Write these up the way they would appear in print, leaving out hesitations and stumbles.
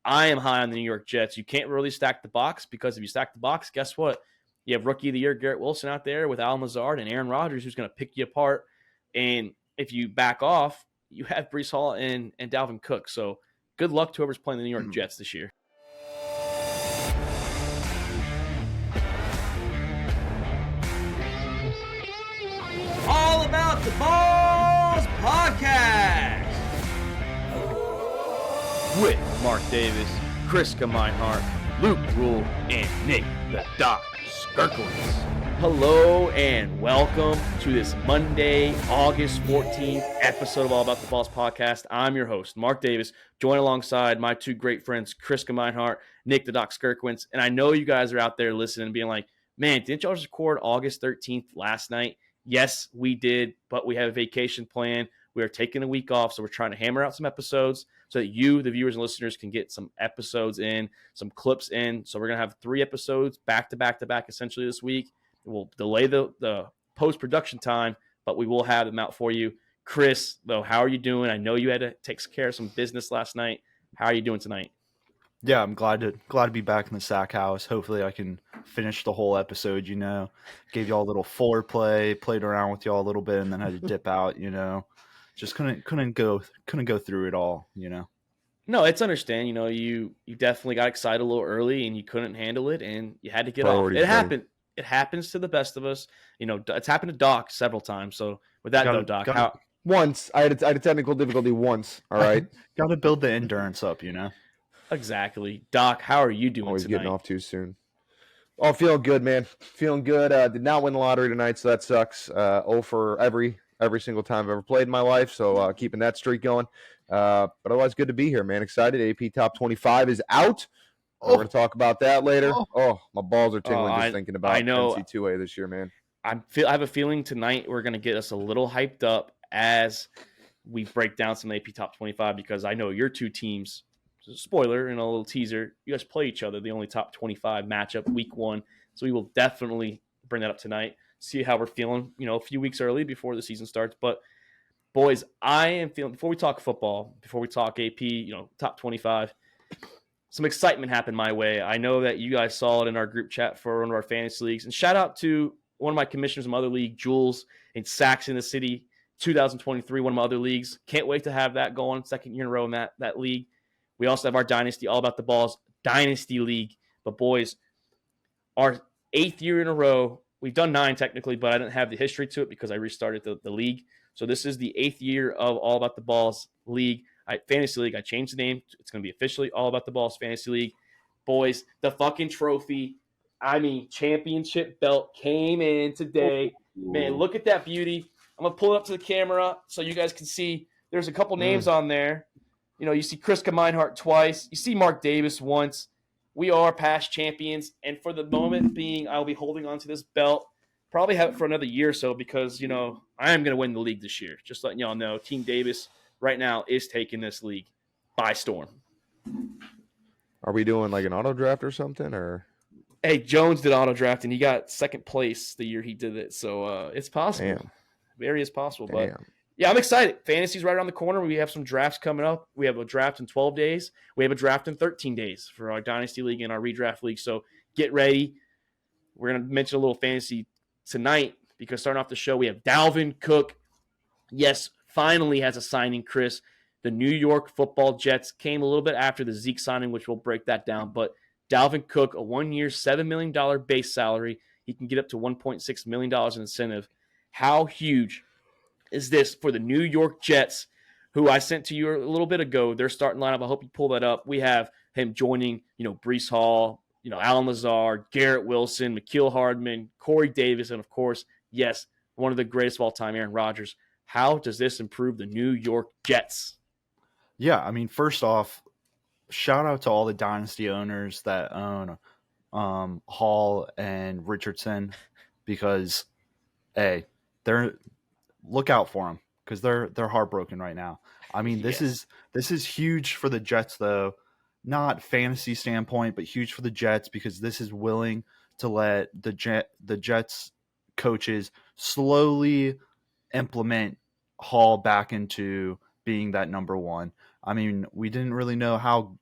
I am high on the New York Jets. You can't really stack the box because if you stack the box, guess what? You have Rookie of the Year Garrett Wilson out there with Allen Lazard and Aaron Rodgers who's going to pick you apart. And if you back off, you have Breece Hall and Dalvin Cook. So good luck to whoever's playing the New York Jets this year. All About the Balls podcast with Mark Davis, Chris Meinhardt, Luke Rule, and Nick the Doc Skirkowitz. Hello and welcome to this Monday, August 14th episode of All About the Balls podcast. I'm your host, Mark Davis, joined alongside my two great friends, Chris Meinhardt, Nick the Doc Skirkowitz. And I know you guys are out there listening and being like, man, didn't y'all just record August 13th last night? Yes, we did, but we have a vacation plan. We are taking a week off, so we're trying to hammer out some episodes so that you, the viewers and listeners, can get some episodes in, some clips in. So we're going to have 3 episodes back to back to back essentially this week. We'll delay the post-production time, but we will have them out for you. Chris, though, how are you doing? I know you had to take care of some business last night. How are you doing tonight? Yeah, I'm glad to be back in the sack house. Hopefully I can finish the whole episode, Gave y'all a little foreplay, played around with y'all a little bit, and then had to dip out, Just couldn't go through it all, No, it's understand. You definitely got excited a little early and you couldn't handle it and you had to get off. It happened. It happens to the best of us. It's happened to Doc several times. So with that though, Doc, once I had a technical difficulty once. All right, got to build the endurance up, Exactly. Doc, how are you doing Always tonight? Getting off too soon. Oh, feeling good, man. Feeling good. Did not win the lottery tonight, so that sucks. For every single time I've ever played in my life, so keeping that streak going. But otherwise, good to be here, man. Excited. AP Top 25 is out. We're going to talk about that later. Oh, my balls are tingling just thinking about NC2A this year, man. I have a feeling tonight we're going to get us a little hyped up as we break down some AP Top 25 because I know your two teams. Spoiler and a little teaser, you guys play each other, the only top 25 matchup week 1. So we will definitely bring that up tonight, see how we're feeling, a few weeks early before the season starts. But boys, I am feeling, before we talk football, before we talk AP, top 25, some excitement happened my way. I know that you guys saw it in our group chat for one of our fantasy leagues. And shout out to one of my commissioners in my other league, Jules in Sax in the City, 2023, one of my other leagues. Can't wait to have that going, second year in a row in that league. We also have our Dynasty, All About the Balls Dynasty League. But boys, our 8th year in a row, we've done 9 technically, but I didn't have the history to it because I restarted the league. So this is the 8th year of All About the Balls League, Fantasy League. I changed the name. It's going to be officially All About the Balls Fantasy League. Boys, the fucking trophy, championship belt came in today. Man, look at that beauty. I'm going to pull it up to the camera so you guys can see. There's a couple names on there. You see Chris Meinhardt twice. You see Mark Davis once. We are past champions. And for the moment being, I'll be holding on to this belt. Probably have it for another year or so because, I am going to win the league this year. Just letting y'all know, Team Davis right now is taking this league by storm. Are we doing like an auto draft or something? Or hey, Jones did auto draft, and he got second place the year he did it. So it's possible. Damn. Very is possible. But yeah, I'm excited. Fantasy's right around the corner. We have some drafts coming up. We have a draft in 12 days. We have a draft in 13 days for our Dynasty League and our Redraft League. So get ready. We're going to mention a little fantasy tonight because starting off the show, we have Dalvin Cook. Yes, finally has a signing, Chris. The New York Football Jets came a little bit after the Zeke signing, which we'll break that down. But Dalvin Cook, a 1-year, $7 million base salary. He can get up to $1.6 million in incentive. How huge is this for the New York Jets, who I sent to you a little bit ago? Their starting lineup, I hope you pull that up. We have him joining, Breece Hall, Allen Lazard, Garrett Wilson, McKeel Hardman, Corey Davis, and of course, yes, one of the greatest of all time, Aaron Rodgers. How does this improve the New York Jets? Yeah, first off, shout out to all the dynasty owners that own Hall and Richardson because, hey, look out for them because they're heartbroken right now. This is huge for the Jets though, not fantasy standpoint, but huge for the Jets because this is willing to let the Jets coaches slowly implement Hall back into being that number one. We didn't really know how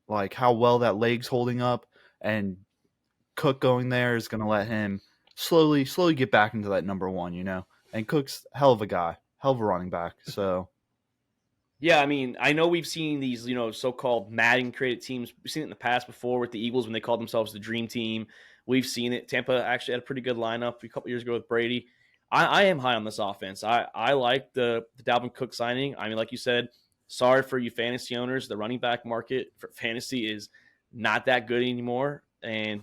like how well that leg's holding up, and Cook going there is going to let him slowly get back into that number one, you know. And Cook's hell of a guy, hell of a running back. So Yeah, I mean, I know we've seen these, so-called Madden created teams. We've seen it in the past before with the Eagles when they called themselves the Dream Team. We've seen it. Tampa actually had a pretty good lineup a couple years ago with Brady. I am high on this offense. I like the Dalvin Cook signing. I mean, like you said, sorry for you fantasy owners. The running back market for fantasy is not that good anymore. And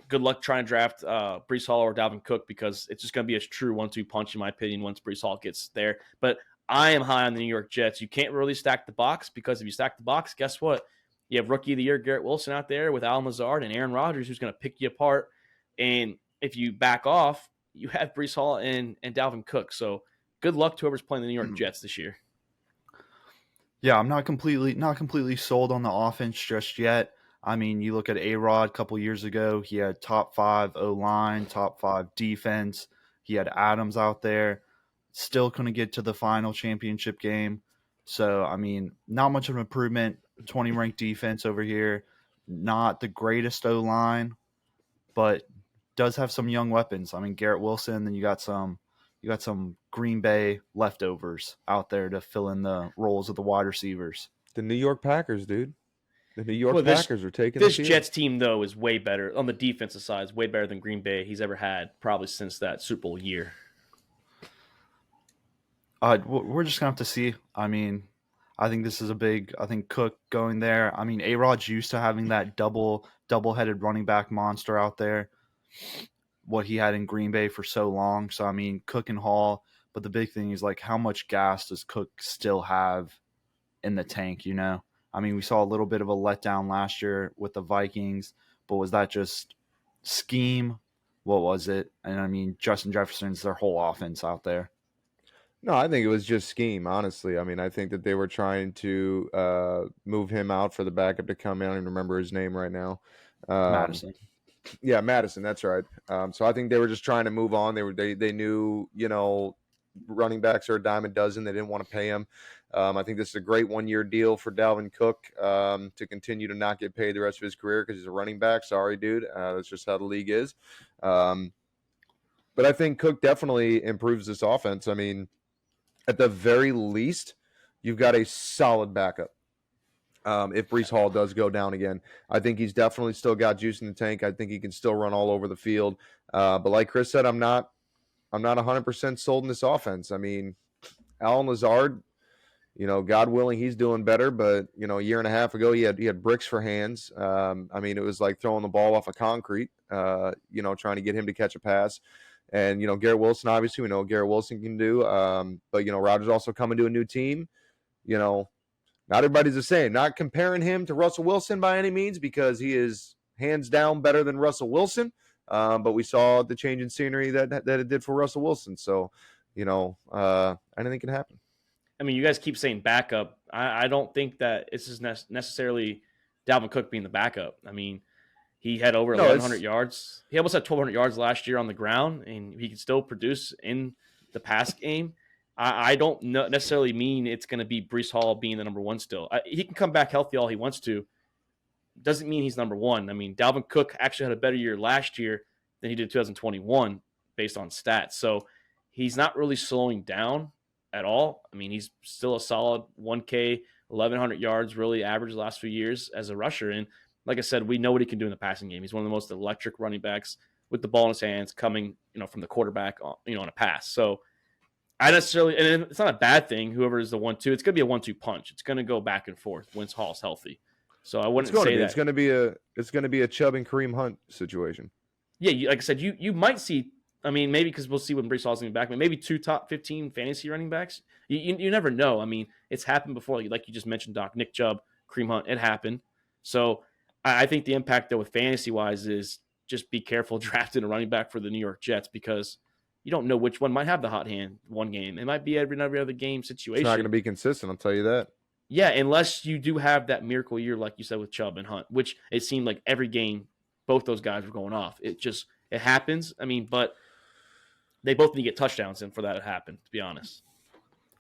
good luck trying to draft Breece Hall or Dalvin Cook because it's just going to be a true 1-2 punch, in my opinion, once Breece Hall gets there. But I am high on the New York Jets. You can't really stack the box because if you stack the box, guess what? You have Rookie of the Year Garrett Wilson out there with Al Lazard and Aaron Rodgers who's going to pick you apart. And if you back off, you have Breece Hall and Dalvin Cook. So good luck to whoever's playing the New York Jets this year. yeah, I'm not completely sold on the offense just yet. I mean, you look at A-Rod a couple years ago, he had top 5 O-line, top 5 defense. He had Adams out there, still couldn't get to the final championship game. So, I mean, not much of an improvement. 20 ranked defense over here. Not the greatest O-line, but does have some young weapons. I mean, Garrett Wilson, then you got some Green Bay leftovers out there to fill in the roles of the wide receivers. The New York Packers, dude. The New York Well, Packers are taking this the field. Jets team, though, is way better on the defensive side. Is way better than Green Bay he's ever had probably since that Super Bowl year. We're just gonna have to see. I mean, I think this is I think Cook going there. I mean, A-Rod's used to having that double-headed running back monster out there. What he had in Green Bay for so long. So I mean, Cook and Hall. But the big thing is like, how much gas does Cook still have in the tank? You know. I mean, we saw a little bit of a letdown last year with the Vikings, but was that just scheme? What was it? And I mean, Justin Jefferson's their whole offense out there. No, I think it was just scheme, honestly. I mean, I think that they were trying to move him out for the backup to come in. I don't even remember his name right now. Madison. Yeah, Madison, that's right. So I think they were just trying to move on. They knew, running backs are a dime a dozen. They didn't want to pay him. I think this is a great 1-year deal for Dalvin Cook to continue to not get paid the rest of his career because he's a running back. Sorry, dude. That's just how the league is. But I think Cook definitely improves this offense. I mean, at the very least, you've got a solid backup. If Breece Hall does go down again, I think he's definitely still got juice in the tank. I think he can still run all over the field. But like Chris said, I'm not 100% sold in this offense. I mean, Al Lazard, God willing, he's doing better. But a year and a half ago, he had bricks for hands. I mean, it was like throwing the ball off of concrete. Trying to get him to catch a pass. And Garrett Wilson, obviously, we know what Garrett Wilson can do. But Rodgers also coming to a new team. Not everybody's the same. Not comparing him to Russell Wilson by any means because he is hands down better than Russell Wilson. But we saw the change in scenery that it did for Russell Wilson. So, anything can happen. I mean, you guys keep saying backup. I don't think that this is necessarily Dalvin Cook being the backup. I mean, he had over 1,100 yards. He almost had 1,200 yards last year on the ground, and he can still produce in the pass game. I don't necessarily mean it's going to be Breece Hall being the number one still. He can come back healthy all he wants to. Doesn't mean he's number one. I mean, Dalvin Cook actually had a better year last year than he did 2021 based on stats. So he's not really slowing down at all. I mean, he's still a solid 1K, 1,100 yards, really average the last few years as a rusher. And like I said, we know what he can do in the passing game. He's one of the most electric running backs with the ball in his hands coming, from the quarterback, on a pass. So I necessarily, and it's not a bad thing, whoever is the 1-2, it's going to be a 1-2 punch. It's going to go back and forth once Hall's healthy. So I wouldn't say that. It's going to be a Chubb and Kareem Hunt situation. Yeah, like I said, you might see, I mean, maybe because we'll see when Breece Hall's going to be back, but maybe 2 top 15 fantasy running backs. You never know. I mean, it's happened before, like you just mentioned, Doc, Nick Chubb, Kareem Hunt, it happened. So I think the impact, though, with fantasy-wise is just be careful drafting a running back for the New York Jets because you don't know which one might have the hot hand one game. It might be every other game situation. It's not going to be consistent, I'll tell you that. Yeah, unless you do have that miracle year, like you said, with Chubb and Hunt, which it seemed like every game, both those guys were going off. It happens. I mean, but they both need to get touchdowns in for that to happen, to be honest.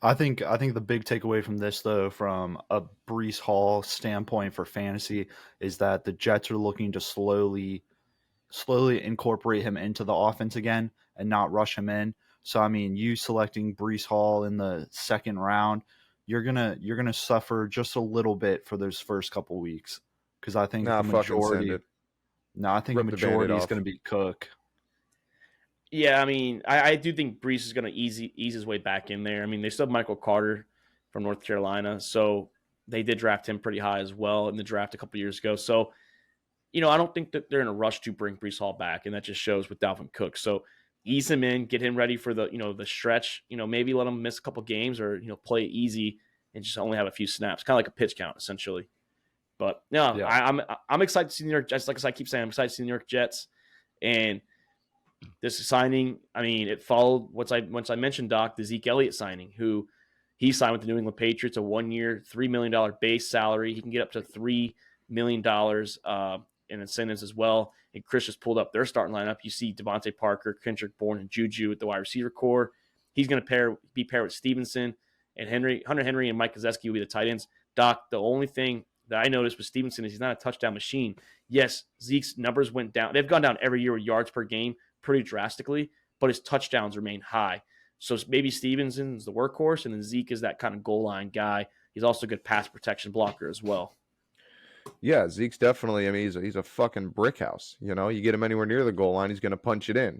I think the big takeaway from this, though, from a Breece Hall standpoint for fantasy, is that the Jets are looking to slowly incorporate him into the offense again and not rush him in. So I mean, you selecting Breece Hall in the second round, you're gonna suffer just a little bit for those first couple weeks, because I think Nah, fucking send it. I think the Rip the Band-Aid majority is off. going to be Cook. Yeah, I mean, I do think Brees is going to ease his way back in there. I mean, they still have Michael Carter from North Carolina, so they did draft him pretty high as well in the draft a couple years ago. So, I don't think that they're in a rush to bring Brees Hall back, and that just shows with Dalvin Cook. So ease him in, get him ready for the stretch. Maybe let him miss a couple games or play it easy and just only have a few snaps, kind of like a pitch count essentially. But no, Yeah. I'm excited to see the New York Jets. Like I keep saying, I'm excited to see the New York Jets. And this signing, I mean, it followed once I mentioned the Zeke Elliott signing, who he signed with the New England Patriots, a 1 year, $3 million base salary. He can get up to $3 million in incentives as well. And Chris just pulled up their starting lineup. You see Devontae Parker, Kendrick Bourne, and Juju at the wide receiver core. He's going to be paired with Stevenson and Hunter Henry and Mike Gesicki will be the tight ends. Doc, the only thing that I noticed with Stevenson is he's not a touchdown machine. Yes, Zeke's numbers went down. They've gone down every year with yards per game pretty drastically, but his touchdowns remain high. So maybe Stevenson's the workhorse, and then Zeke is that kind of goal line guy. He's also a good pass protection blocker as well. Yeah, Zeke's definitely. I mean, he's a fucking brick house. You get him anywhere near the goal line, he's going to punch it in.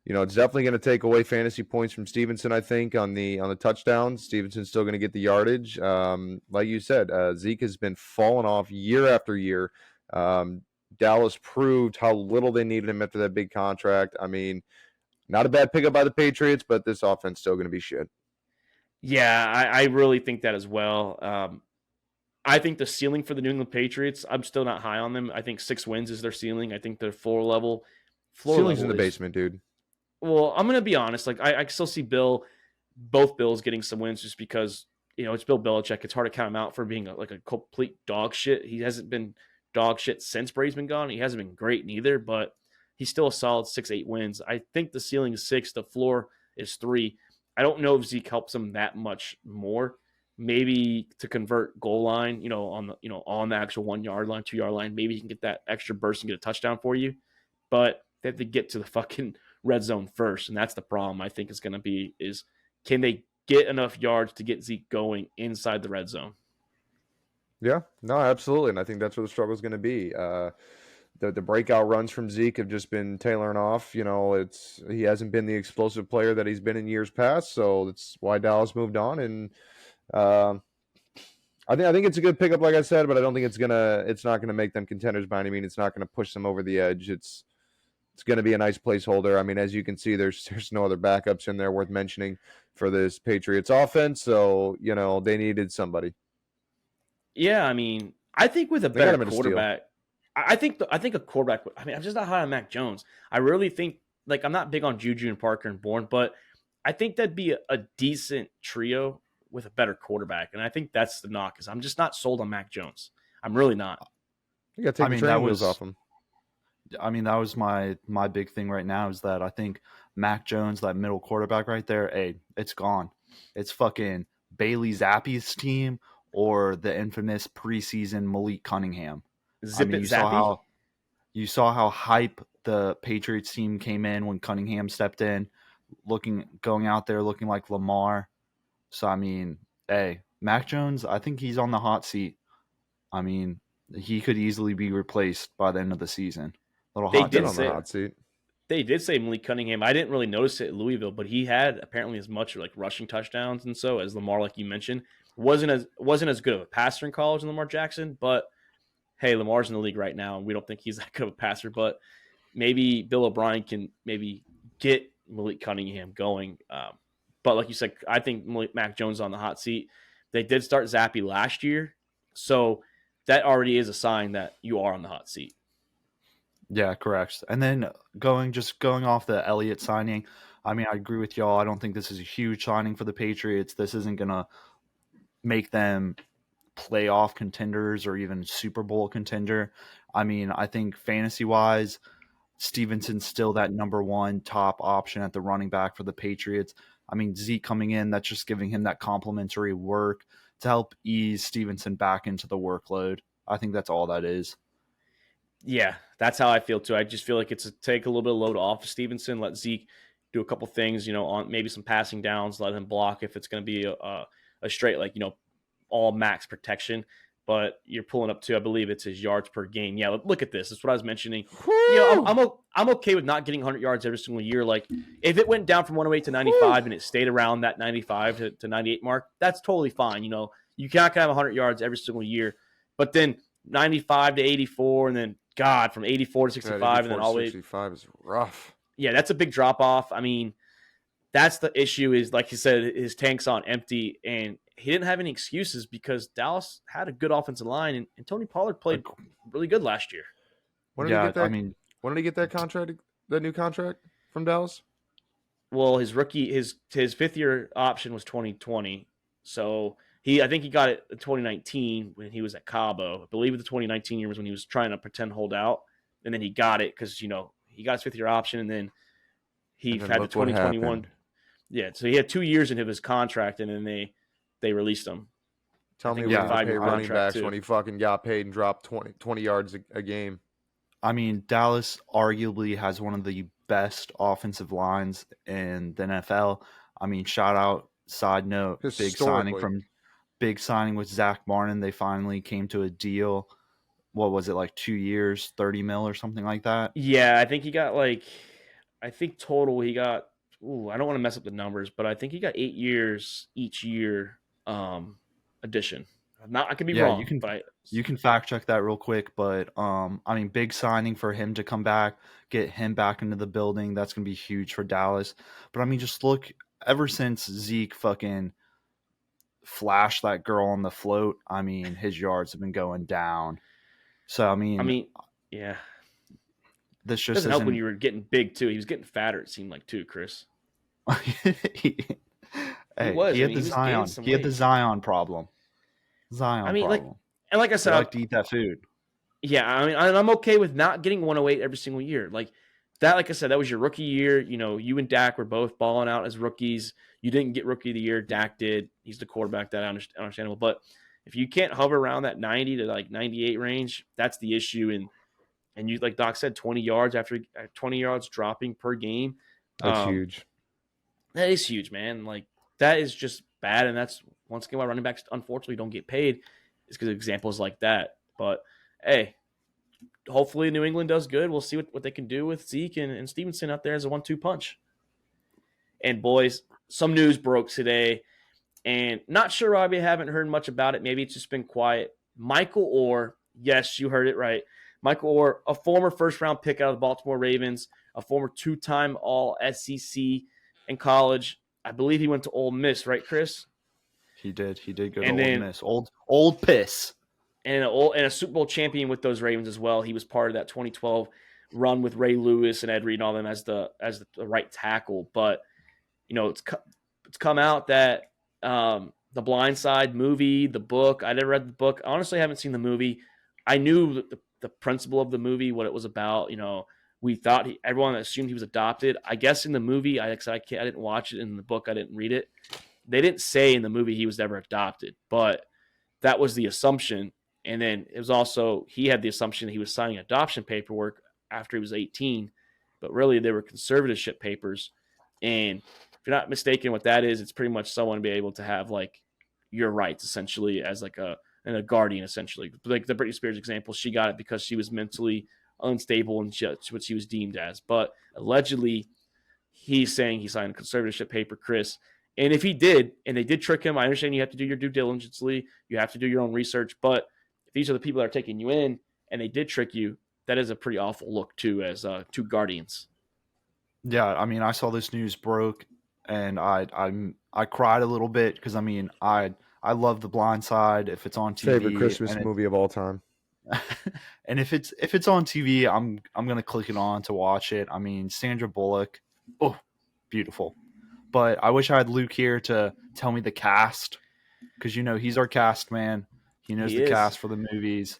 It's definitely going to take away fantasy points from Stevenson. I think on the touchdowns, Stevenson's still going to get the yardage. Like you said, Zeke has been falling off year after year. Dallas proved how little they needed him after that big contract. I mean, not a bad pickup by the Patriots, but this offense still going to be shit. Yeah, I really think that as well. I think the ceiling for the New England Patriots, I'm still not high on them. I think 6 wins is their ceiling. I think their floor level Ceiling's in the basement, dude. Well, I'm going to be honest. Like I still see both Bills getting some wins just because, it's Bill Belichick. It's hard to count him out for being a complete dog shit. He hasn't been dog shit since Brady's been gone. He hasn't been great neither, but he's still a solid 6-8 wins. I think the ceiling is 6. The floor is 3. I don't know if Zeke helps him that much more. Maybe to convert goal line, on the actual 1 yard line, 2 yard line, maybe he can get that extra burst and get a touchdown for you. But they have to get to the fucking red zone first, and that's the problem. I think is going to be is can they get enough yards to get Zeke going inside the red zone? Yeah, no, absolutely, and I think that's where the struggle is going to be. The breakout runs from Zeke have just been tailoring off. He hasn't been the explosive player that he's been in years past, so that's why Dallas moved on. And I think it's a good pickup, like I said, but I don't think it's not gonna make them contenders by any means. It's not gonna push them over the edge. It's gonna be a nice placeholder. I mean, as you can see, there's no other backups in there worth mentioning for this Patriots offense. So they needed somebody. Yeah, I mean, I think with a They got better him in a quarterback, I think a quarterback. I mean, I'm just not high on Mac Jones. I really think I'm not big on Juju and Parker and Bourne, but I think that'd be a decent trio with a better quarterback, and I think that's the knock. Is I'm just not sold on Mac Jones. I'm really not. You got to take the training wheels off him. I mean, that was my big thing right now is that I think Mac Jones, that middle quarterback right there, it's gone. It's fucking Bailey Zappi's team or the infamous preseason Malik Cunningham. You saw how hype the Patriots team came in when Cunningham stepped in, going out there looking like Lamar. So I mean, Mac Jones, I think he's on the hot seat. I mean, he could easily be replaced by the end of the season. They did say Malik Cunningham. I didn't really notice it at Louisville, but he had apparently as much rushing touchdowns and so as Lamar, like you mentioned. Wasn't as good of a passer in college as Lamar Jackson, but hey, Lamar's in the league right now, and we don't think he's that good of a passer. But maybe Bill O'Brien can maybe get Malik Cunningham going. But like you said, I think Mac Jones is on the hot seat. They did start Zappy last year, so that already is a sign that you are on the hot seat. Yeah, correct. And then going off the Elliott signing, I mean, I agree with y'all. I don't think this is a huge signing for the Patriots. This isn't going to make them playoff contenders or even Super Bowl contender. I mean, I think fantasy-wise, Stevenson's still that number 1 top option at the running back for the Patriots. I mean, Zeke coming in, that's just giving him that complimentary work to help ease Stevenson back into the workload. I think that's all that is. Yeah, that's how I feel too. I just feel like it's take a little bit of load off of Stevenson, let Zeke do a couple things, on maybe some passing downs, let him block if it's going to be a straight, like, all max protection. But you're pulling up to, I believe it's his yards per game. Yeah, look at this. That's what I was mentioning. I'm okay with not getting 100 yards every single year. Like, if it went down from 108 to 95 and it stayed around that 95 to 98 mark, that's totally fine. You cannot have 100 yards every single year. But then 95 to 84, and then, God, from 84 to 65, and then all the way. 65 is rough. Yeah, that's a big drop off. I mean, that's the issue is, like you said, his tank's on empty, and he didn't have any excuses because Dallas had a good offensive line, and Tony Pollard played really good last year. When did he get that? When did he get that contract? That new contract from Dallas? Well, his fifth year option was 2020, so I think he got it in 2019 when he was at Cabo. I believe the 2019 year was when he was trying to pretend hold out, and then he got it because he got his fifth year option, and then he had the 2021. Yeah, so he had 2 years into his contract, and then they released him. Tell me what he paid running backs when he fucking got paid and dropped 20 yards a game. I mean, Dallas arguably has one of the best offensive lines in the NFL. I mean, shout out, side note, big signing with Zach Martin. They finally came to a deal. What was it, like 2 years, 30 mil or something like that? Yeah, I think he got total he got, I don't want to mess up the numbers, but I think he got 8 years each year addition. I could be wrong. You can fact check that real quick, but I mean, big signing for him to come back, get him back into the building. That's going to be huge for Dallas. But I mean, just look, ever since Zeke fucking flashed that girl on the float, I mean, his yards have been going down. So I mean, yeah. This just doesn't help when you were getting big too. He was getting fatter, it seemed like, too, Chris. He had the Zion problem. And like I said, I like to eat that food. Yeah, I mean, I'm okay with not getting 108 every single year. Like I said, that was your rookie year. You and Dak were both balling out as rookies. You didn't get rookie of the year. Dak did. He's the quarterback. That understandable. But if you can't hover around that 90 to 98 range, that's the issue. And you, like Doc said, 20 yards after 20 yards dropping per game. That's huge. That is huge, man. Like, that is just bad. And that's, once again, why running backs unfortunately don't get paid, is because of examples like that. But, hey, hopefully New England does good. We'll see what they can do with Zeke and Stevenson out there as a 1-2 punch. And, boys, some news broke today. And not sure why we haven't heard much about it. Maybe it's just been quiet. Michael Oher, yes, you heard it right. Michael Oher, a former first-round pick out of the Baltimore Ravens, a former 2-time All-SEC in college. I believe he went to Ole Miss, right, Chris? He did. He did go to Ole Miss. Old piss. And a Super Bowl champion with those Ravens as well. He was part of that 2012 run with Ray Lewis and Ed Reed and all them as the right tackle. But it's come out that the Blindside movie, the book. I never read the book. I honestly haven't seen the movie. I knew the principle of the movie, what it was about. We thought everyone assumed he was adopted. I guess in the movie, I didn't watch it. In the book, I didn't read it. They didn't say in the movie he was ever adopted, but that was the assumption. And then it was also, he had the assumption he was signing adoption paperwork after he was 18, but really they were conservatorship papers. And if you're not mistaken what that is, it's pretty much someone be able to have like your rights essentially as like a guardian essentially. Like the Britney Spears example, she got it because she was mentally unstable and that's what she was deemed as. But allegedly he's saying he signed a conservatorship paper, Chris. And if he did, and they did trick him, I understand you have to do your due diligence, you have to do your own research, but if these are the people that are taking you in and they did trick you, that is a pretty awful look too, as two guardians. Yeah, I mean, I saw this news broke and I cried a little bit because I mean, I love The Blind Side if it's on TV. Favorite Christmas movie of all time. And if it's on TV, I'm gonna click it on to watch it. I mean, Sandra Bullock, oh, beautiful. But I wish I had Luke here to tell me the cast, because he's our cast man. He knows the cast for the movies.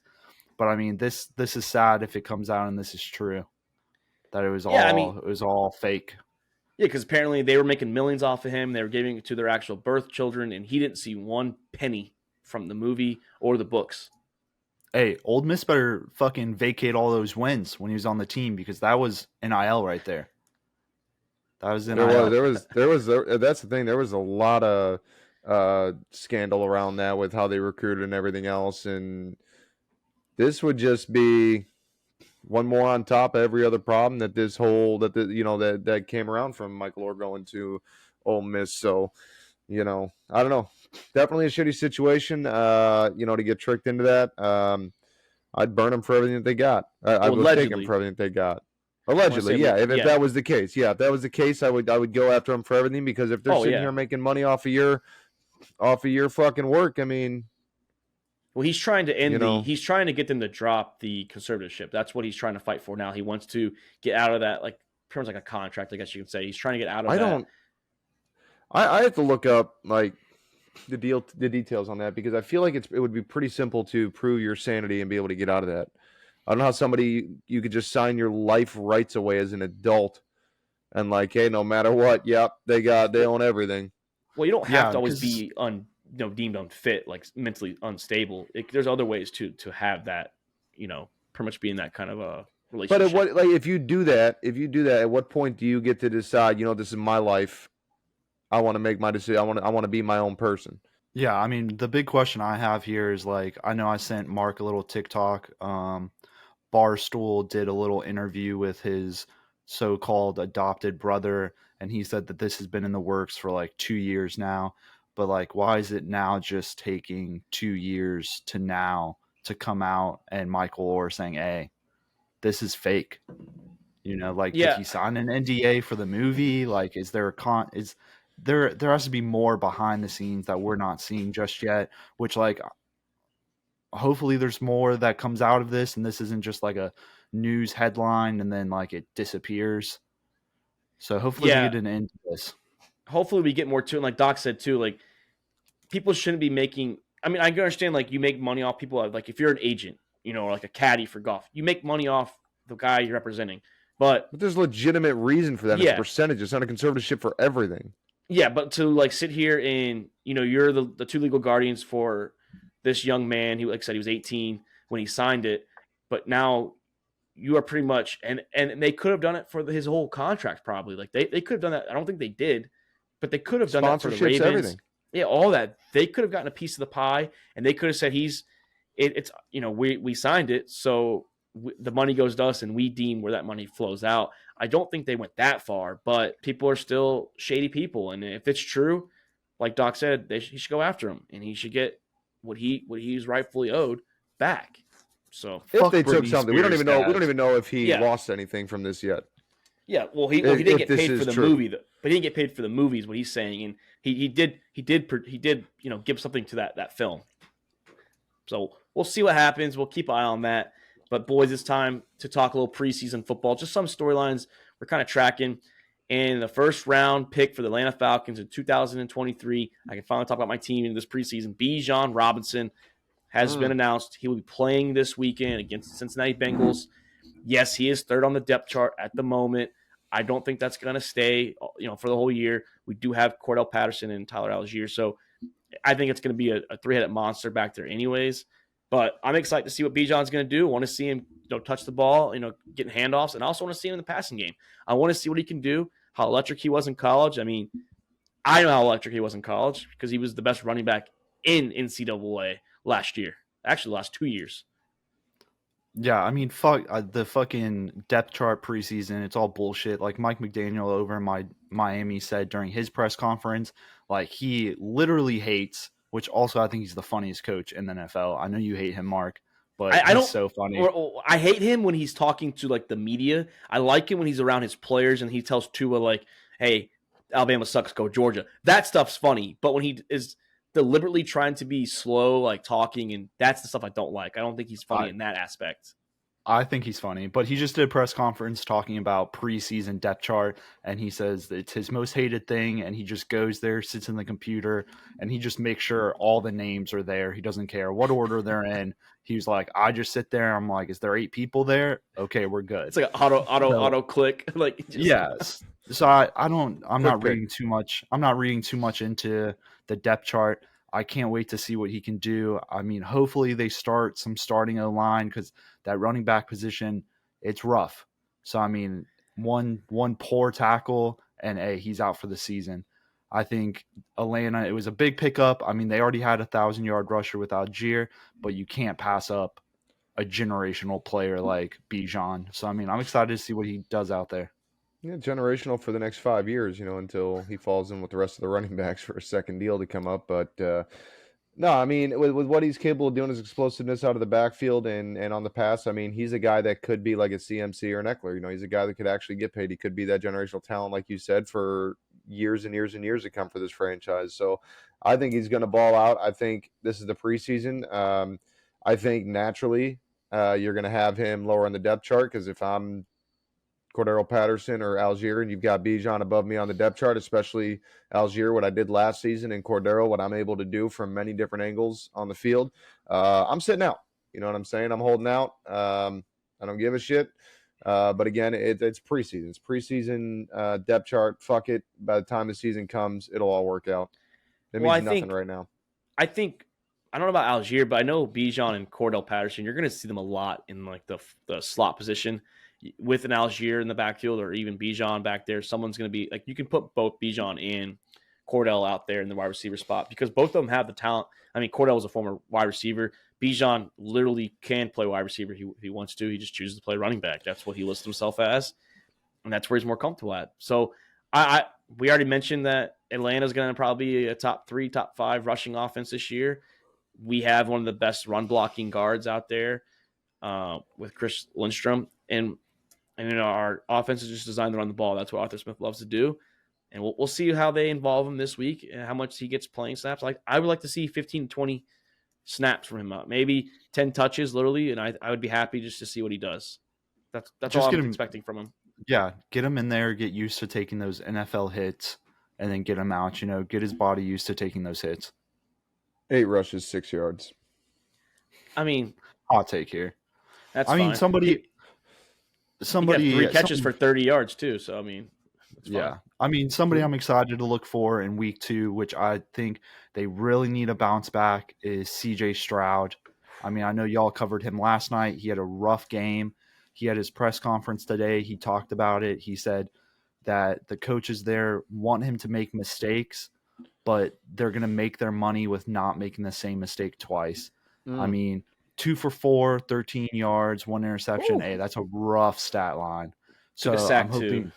But I mean, this is sad if it comes out and this is true, that it was all fake. Yeah, because apparently they were making millions off of him. They were giving it to their actual birth children, and he didn't see one penny from the movie or the books. Hey, Ole Miss better fucking vacate all those wins when he was on the team, because that was NIL right there. That was NIL. There was. That's the thing. There was a lot of scandal around that with how they recruited and everything else, and this would just be one more on top of every other problem that came around from Michael Oher going to Ole Miss. So, I don't know. Definitely a shitty situation. To get tricked into that. I'd burn them for everything that they got. I would take them for everything that they got. Allegedly, yeah. If that was the case, I would go after them for everything, because if they're sitting here making money off of your fucking work, I mean. Well, he's trying to he's trying to get them to drop the conservatorship. That's what he's trying to fight for now. He wants to get out of that, like, pretty much like a contract, I guess you can say. He's trying to get out of that. I have to look up like the details on that, because I feel like it would be pretty simple to prove your sanity and be able to get out of that. I don't know how you could just sign your life rights away as an adult and like, hey, no matter what, they own everything. Well, you don't have to always be deemed unfit, like mentally unstable. There's other ways to have that, pretty much be in that kind of a relationship. But if you do that, at what point do you get to decide, this is my life, I want to make my decision, I want to be my own person? Yeah, I mean, the big question I have here is, like, I know I sent Mark a little TikTok. Barstool did a little interview with his so-called adopted brother, and he said that this has been in the works for like 2 years now. But like, why is it now just taking 2 years to come out and Michael Oher saying, hey, this is fake? Did he sign an NDA for the movie? Like, is there there has to be more behind the scenes that we're not seeing just yet, which, like, hopefully there's more that comes out of this, and this isn't just like a news headline and then like it disappears. So hopefully we get an end to this. Hopefully we get more to it. And like Doc said too, like, people shouldn't be making, I mean, I can understand, like, you make money off people, like if you're an agent, or like a caddy for golf, you make money off the guy you're representing. But there's legitimate reason for that. It's a percentage. It's not a conservatorship for everything. Yeah, but to like sit here and, you're the two legal guardians for this young man. He, like I said, he was 18 when he signed it, but now you are pretty much, and they could have done it for his whole contract probably. Like they could have done that. I don't think they did, but they could have done that for the Ravens. Everything. Yeah, all that. They could have gotten a piece of the pie, and they could have said we signed it, so the money goes to us, and we deem where that money flows out. I don't think they went that far, but people are still shady people, and if it's true, like Doc said, he should go after him, and he should get what he's rightfully owed back. So if they took something, we don't even know if he lost anything from this yet. Yeah, well, he didn't get paid for the movie, but he didn't get paid for the movie, is what he's saying, and he did give something to that film. So we'll see what happens. We'll keep an eye on that. But boys, it's time to talk a little preseason football. Just some storylines we're kind of tracking. And the first round pick for the Atlanta Falcons in 2023, I can finally talk about my team in this preseason. Bijan Robinson has been announced. He will be playing this weekend against the Cincinnati Bengals. Yes, he is third on the depth chart at the moment. I don't think that's going to stay, for the whole year. We do have Cordell Patterson and Tyler Algier, so I think it's going to be a three-headed monster back there anyways. But I'm excited to see what Bijan's going to do. I want to see him touch the ball, getting handoffs, and I also want to see him in the passing game. I want to see what he can do, how electric he was in college. I mean, I know how electric he was in college because he was the best running back in NCAA last year. Actually, the last 2 years. Yeah, I mean, fuck the fucking depth chart preseason. It's all bullshit. Like Mike McDaniel over in Miami said during his press conference, like he literally hates, which also I think he's the funniest coach in the NFL. I know you hate him, Mark, but he's so funny. I hate him when he's talking to like the media. I like him when he's around his players and he tells Tua like, hey, Alabama sucks, go Georgia. That stuff's funny. But when he is deliberately trying to be slow, like talking, and that's the stuff I don't like. I don't think he's funny in that aspect. I think he's funny, but he just did a press conference talking about preseason depth chart, and he says it's his most hated thing, and he just goes there, sits in the computer, and he just makes sure all the names are there. He doesn't care what order they're in. He was like, I just sit there. I'm like, is there 8 people there? Okay, we're good. It's like an auto click. Like yes. So I'm Quick not pick. reading too much. I'm not reading too much into the depth chart. I can't wait to see what he can do. I mean, hopefully they start some starting O-line because that running back position, it's rough. So I mean, one poor tackle and he's out for the season. I think Atlanta, it was a big pickup. I mean, they already had a 1,000-yard rusher with Algier, but you can't pass up a generational player like Bijan. So I mean, I'm excited to see what he does out there. Yeah, generational for the next 5 years, until he falls in with the rest of the running backs for a second deal to come up. But no, I mean, with what he's capable of doing, his explosiveness out of the backfield and on the pass, I mean, he's a guy that could be like a CMC or an Eckler. He's a guy that could actually get paid. He could be that generational talent, like you said, for years and years and years to come for this franchise. So I think he's going to ball out. I think this is the preseason. I think naturally you're going to have him lower on the depth chart because if I'm Cordero Patterson or Algier, and you've got Bijan above me on the depth chart, especially Algier, what I did last season, and Cordero, what I'm able to do from many different angles on the field. I'm sitting out. You know what I'm saying? I'm holding out. I don't give a shit. But again, it's preseason. It's preseason depth chart. Fuck it. By the time the season comes, it'll all work out. It means nothing right now. I think I don't know about Algier, but I know Bijan and Cordell Patterson. You're going to see them a lot in like the slot position with an Algier in the backfield, or even Bijan back there. Someone's going to be like, you can put both Bijan and Cordell out there in the wide receiver spot because both of them have the talent. I mean, Cordell was a former wide receiver. Bijan literally can play wide receiver if he wants to. He just chooses to play running back. That's what he lists himself as, and that's where he's more comfortable at. So we already mentioned that Atlanta's going to probably be a top 3, top 5 rushing offense this year. We have one of the best run blocking guards out there with Chris Lindstrom, and our offense is just designed to run the ball. That's what Arthur Smith loves to do, and we'll see how they involve him this week and how much he gets playing snaps. Like I would like to see 15 to 20 snaps from him, maybe 10 touches, literally, and I would be happy just to see what he does. That's just all I'm expecting from him. Yeah, get him in there, get used to taking those NFL hits, and then get him out. Get his body used to taking those hits. 8 rushes, 6 yards. I mean, hot take here. That's fine. Somebody he got 3 catches for 30 yards too. So I mean, yeah. I mean, somebody I'm excited to look for in week 2, which I think they really need a bounce back, is CJ Stroud. I mean, I know y'all covered him last night. He had a rough game. He had his press conference today. He talked about it. He said that the coaches there want him to make mistakes, but they're going to make their money with not making the same mistake twice. I mean, 2 for 4, 13 yards, 1 interception. Ooh. Hey, that's a rough stat line. So I'm hoping,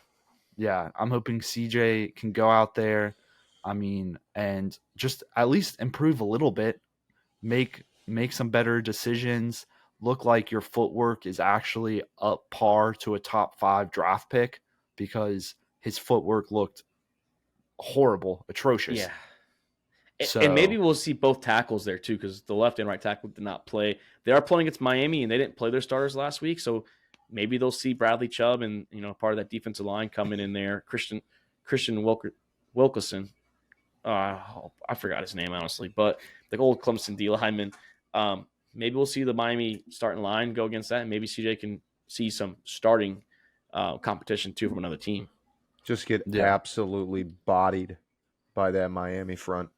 I'm hoping CJ can go out there, and just at least improve a little bit, make some better decisions, look like your footwork is actually up par to a top 5 draft pick, because his footwork looked horrible, atrocious. Yeah. And maybe we'll see both tackles there too, because the left and right tackle did not play. They are playing against Miami, and they didn't play their starters last week, so maybe they'll see Bradley Chubb and part of that defensive line coming in there. Christian Wilkerson. I forgot his name honestly, but the old Clemson D lineman. Maybe we'll see the Miami starting line go against that, and maybe CJ can see some starting competition too from another team. Just get absolutely bodied by that Miami front.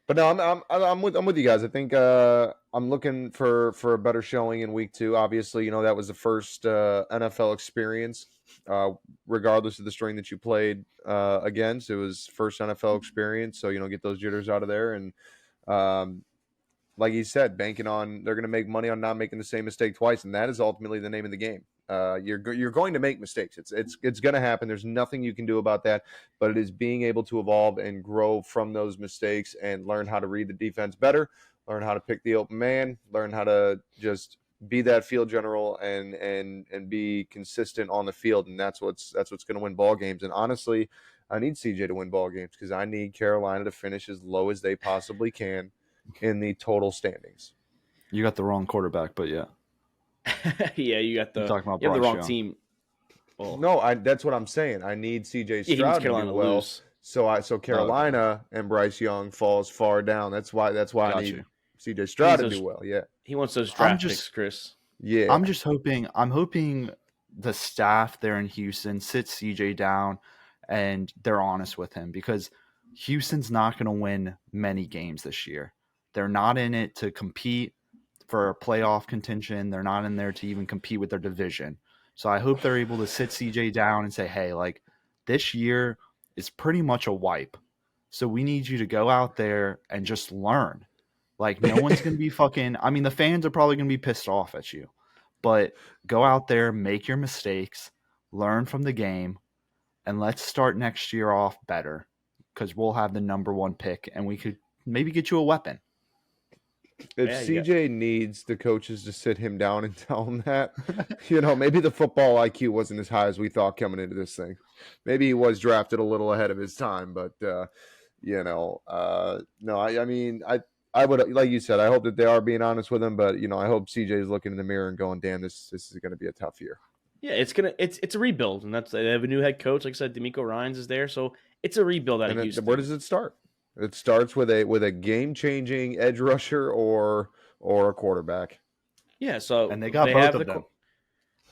But no, I'm with you guys. I think I'm looking for a better showing in week 2. Obviously, that was the first NFL experience, regardless of the string that you played against. It was first NFL experience, so get those jitters out of there. And like he said, banking on they're going to make money on not making the same mistake twice, and that is ultimately the name of the game. You're going to make mistakes. It's going to happen. There's nothing you can do about that, but it is being able to evolve and grow from those mistakes and learn how to read the defense better, learn how to pick the open man, learn how to just be that field general and be consistent on the field. And that's what's going to win ball games. And honestly, I need CJ to win ball games because I need Carolina to finish as low as they possibly can in the total standings. You got the wrong quarterback, but yeah. Yeah, you have the wrong team. Well, no, that's what I'm saying. I need CJ Stroud to do well. Lose. So Carolina and Bryce Young falls far down. That's why I need CJ Stroud to do well. Yeah, he wants those draft picks, Chris. Yeah, I'm hoping the staff there in Houston sits CJ down, and they're honest with him, because Houston's not going to win many games this year. They're not in it to compete for a playoff contention. They're not in there to even compete with their division. So I hope they're able to sit CJ down and say, hey, like, this year is pretty much a wipe. So we need you to go out there and just learn. Like, no one's going to be fucking – I mean, the fans are probably going to be pissed off at you. But go out there, make your mistakes, learn from the game, and let's start next year off better, because we'll have the number 1 pick, and we could maybe get you a weapon. If CJ needs the coaches to sit him down and tell him that, maybe the football IQ wasn't as high as we thought coming into this thing. Maybe he was drafted a little ahead of his time, but no, I mean, I would, like you said, I hope that they are being honest with him, but I hope CJ is looking in the mirror and going, damn, this is going to be a tough year. Yeah, it's a rebuild, and they have a new head coach. Like I said, D'Amico Ryans is there, so it's a rebuild out of Houston. Where does it start? It starts with a game-changing edge rusher or a quarterback. Yeah, so and they got both of them.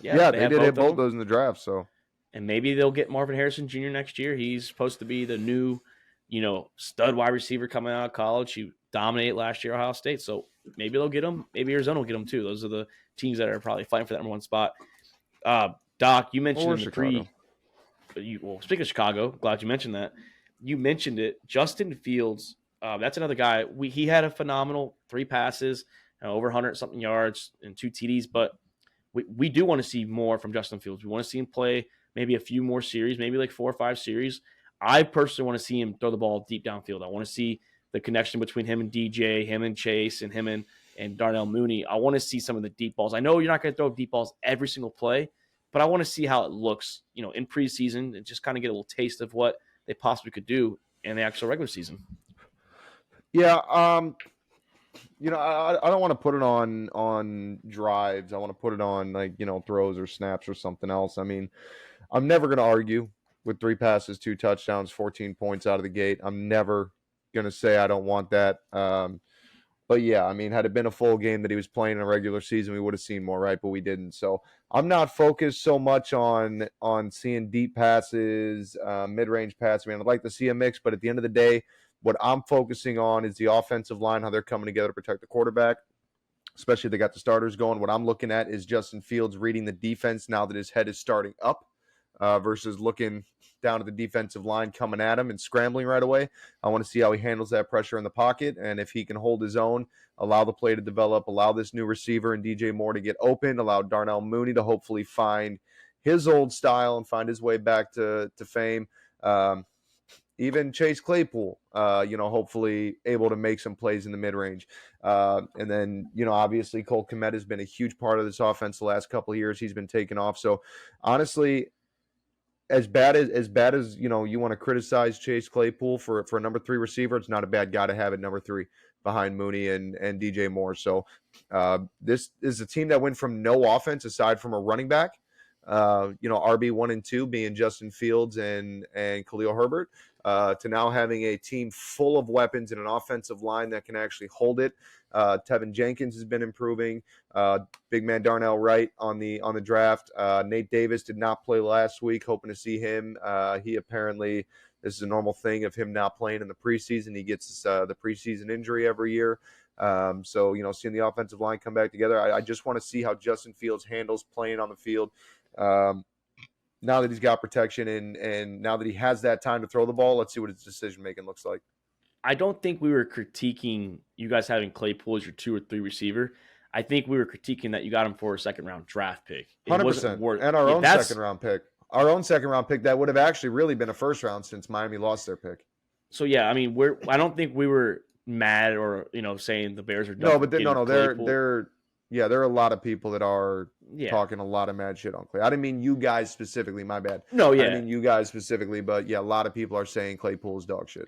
Yeah, they did hit both those in the draft. So, and maybe they'll get Marvin Harrison Jr. next year. He's supposed to be the new, stud wide receiver coming out of college. He dominated last year at Ohio State, so maybe they'll get him. Maybe Arizona will get him too. Those are the teams that are probably fighting for that number 1 spot. Doc, you mentioned in the Chicago. Speaking of Chicago, glad you mentioned that. You mentioned it. Justin Fields, that's another guy. He had a phenomenal 3 passes, over 100-something yards and 2 TDs, but we do want to see more from Justin Fields. We want to see him play maybe a few more series, maybe like 4 or 5 series. I personally want to see him throw the ball deep downfield. I want to see the connection between him and DJ, him and Chase, and him and Darnell Mooney. I want to see some of the deep balls. I know you're not going to throw deep balls every single play, but I want to see how it looks, in preseason, and just kind of get a little taste of what they possibly could do in the actual regular season. Yeah, I don't want to put it on drives. I want to put it on throws or snaps or something else. I mean, I'm never going to argue with 3 passes, 2 touchdowns, 14 points out of the gate. I'm never going to say I don't want that. But yeah, I mean, had it been a full game that he was playing in a regular season, we would have seen more, right? But we didn't. So I'm not focused so much on seeing deep passes, mid-range passes. I mean, I'd like to see a mix, but at the end of the day, what I'm focusing on is the offensive line, how they're coming together to protect the quarterback, especially if they got the starters going. What I'm looking at is Justin Fields reading the defense now that his head is starting up versus looking down at the defensive line coming at him and scrambling right away. I want to see how he handles that pressure in the pocket, and if he can hold his own, allow the play to develop, allow this new receiver and DJ Moore to get open, allow Darnell Mooney to hopefully find his old style and find his way back to fame. Even Chase Claypool, hopefully able to make some plays in the mid-range. And then, obviously Cole Kmet has been a huge part of this offense the last couple of years. He's been taken off. So honestly, as bad as you want to criticize Chase Claypool for a number 3 receiver, it's not a bad guy to have at number 3 behind Mooney and DJ Moore. So this is a team that went from no offense aside from a running back, RB 1 and 2 being Justin Fields and Khalil Herbert, to now having a team full of weapons and an offensive line that can actually hold it. Tevin Jenkins has been improving. Big man Darnell Wright on the draft. Nate Davis did not play last week. Hoping to see him. He apparently, this is a normal thing of him not playing in the preseason. He gets the preseason injury every year. So seeing the offensive line come back together, I just want to see how Justin Fields handles playing on the field. Now that he's got protection and now that he has that time to throw the ball, let's see what his decision making looks like. I don't think we were critiquing you guys having Claypool as your 2 or 3 receiver. I think we were critiquing that you got him for a second-round draft pick. 100%. And our own second-round pick. Our own second-round pick that would have actually really been a first-round since Miami lost their pick. So, yeah, I mean, I don't think we were mad or, saying the Bears are done. No, but there are a lot of people that are talking a lot of mad shit on Clay. I didn't mean you guys specifically, my bad. No, yeah. I didn't mean you guys specifically, but yeah, a lot of people are saying Claypool is dog shit.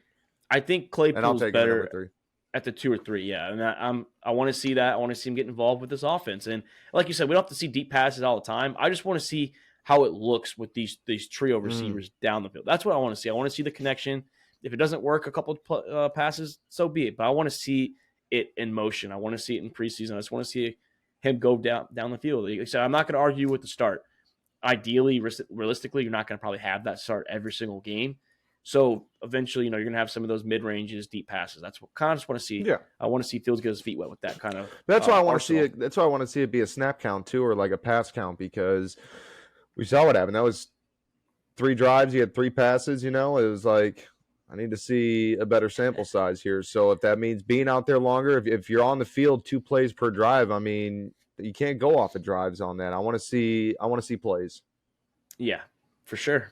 I think Claypool's better at the 2 or 3, yeah. And I want to see that. I want to see him get involved with this offense. And like you said, we don't have to see deep passes all the time. I just want to see how it looks with these trio receivers down the field. That's what I want to see. I want to see the connection. If it doesn't work a couple of passes, so be it. But I want to see it in motion. I want to see it in preseason. I just want to see him go down the field. Like I said, I'm not going to argue with the start. ideally, realistically, you're not going to probably have that start every single game. So eventually, you're going to have some of those mid ranges, deep passes. That's what kind of just want to see. Yeah. I want to see Fields get his feet wet with that kind of. That's why I want to see arsenal. it. That's why I want to see it be a snap count too, or like a pass count, because we saw what happened. That was 3 drives. He had 3 passes. It was like, I need to see a better sample size here. So if that means being out there longer, if you're on the field 2 plays per drive, I mean, you can't go off of drives on that. I want to see plays. Yeah, for sure.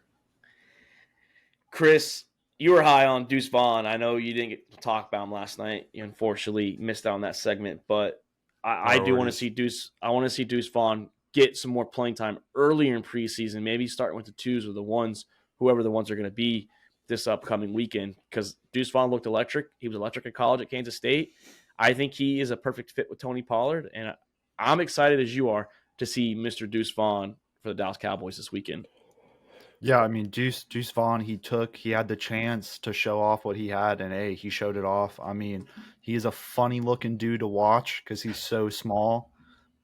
Chris, you were high on Deuce Vaughn. I know you didn't get to talk about him last night. You unfortunately missed out on that segment, but I do want to see Deuce. I want to see Deuce Vaughn get some more playing time earlier in preseason, maybe starting with the 2s or the 1s, whoever the ones are going to be this upcoming weekend, because Deuce Vaughn looked electric. He was electric at college at Kansas State. I think he is a perfect fit with Tony Pollard, and I'm excited as you are to see Mr. Deuce Vaughn for the Dallas Cowboys this weekend. Yeah, I mean, Deuce Vaughn, he had the chance to show off what he had, and he showed it off. I mean, he is a funny looking dude to watch because he's so small,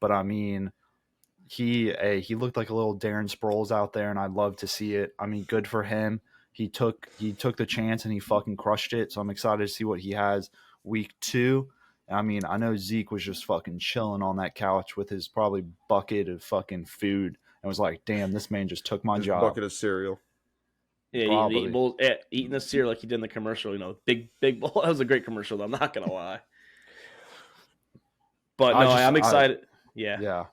but I mean, he looked like a little Darren Sproles out there, and I'd love to see it. I mean, good for him. He took the chance and he fucking crushed it. So I'm excited to see what he has week 2. I mean, I know Zeke was just fucking chilling on that couch with his probably bucket of fucking food and was like, damn, this man just took my job. Bucket of cereal. Yeah, eating the cereal like he did in the commercial. Big bowl. That was a great commercial, though, I'm not going to lie. But no, I'm excited. Yeah.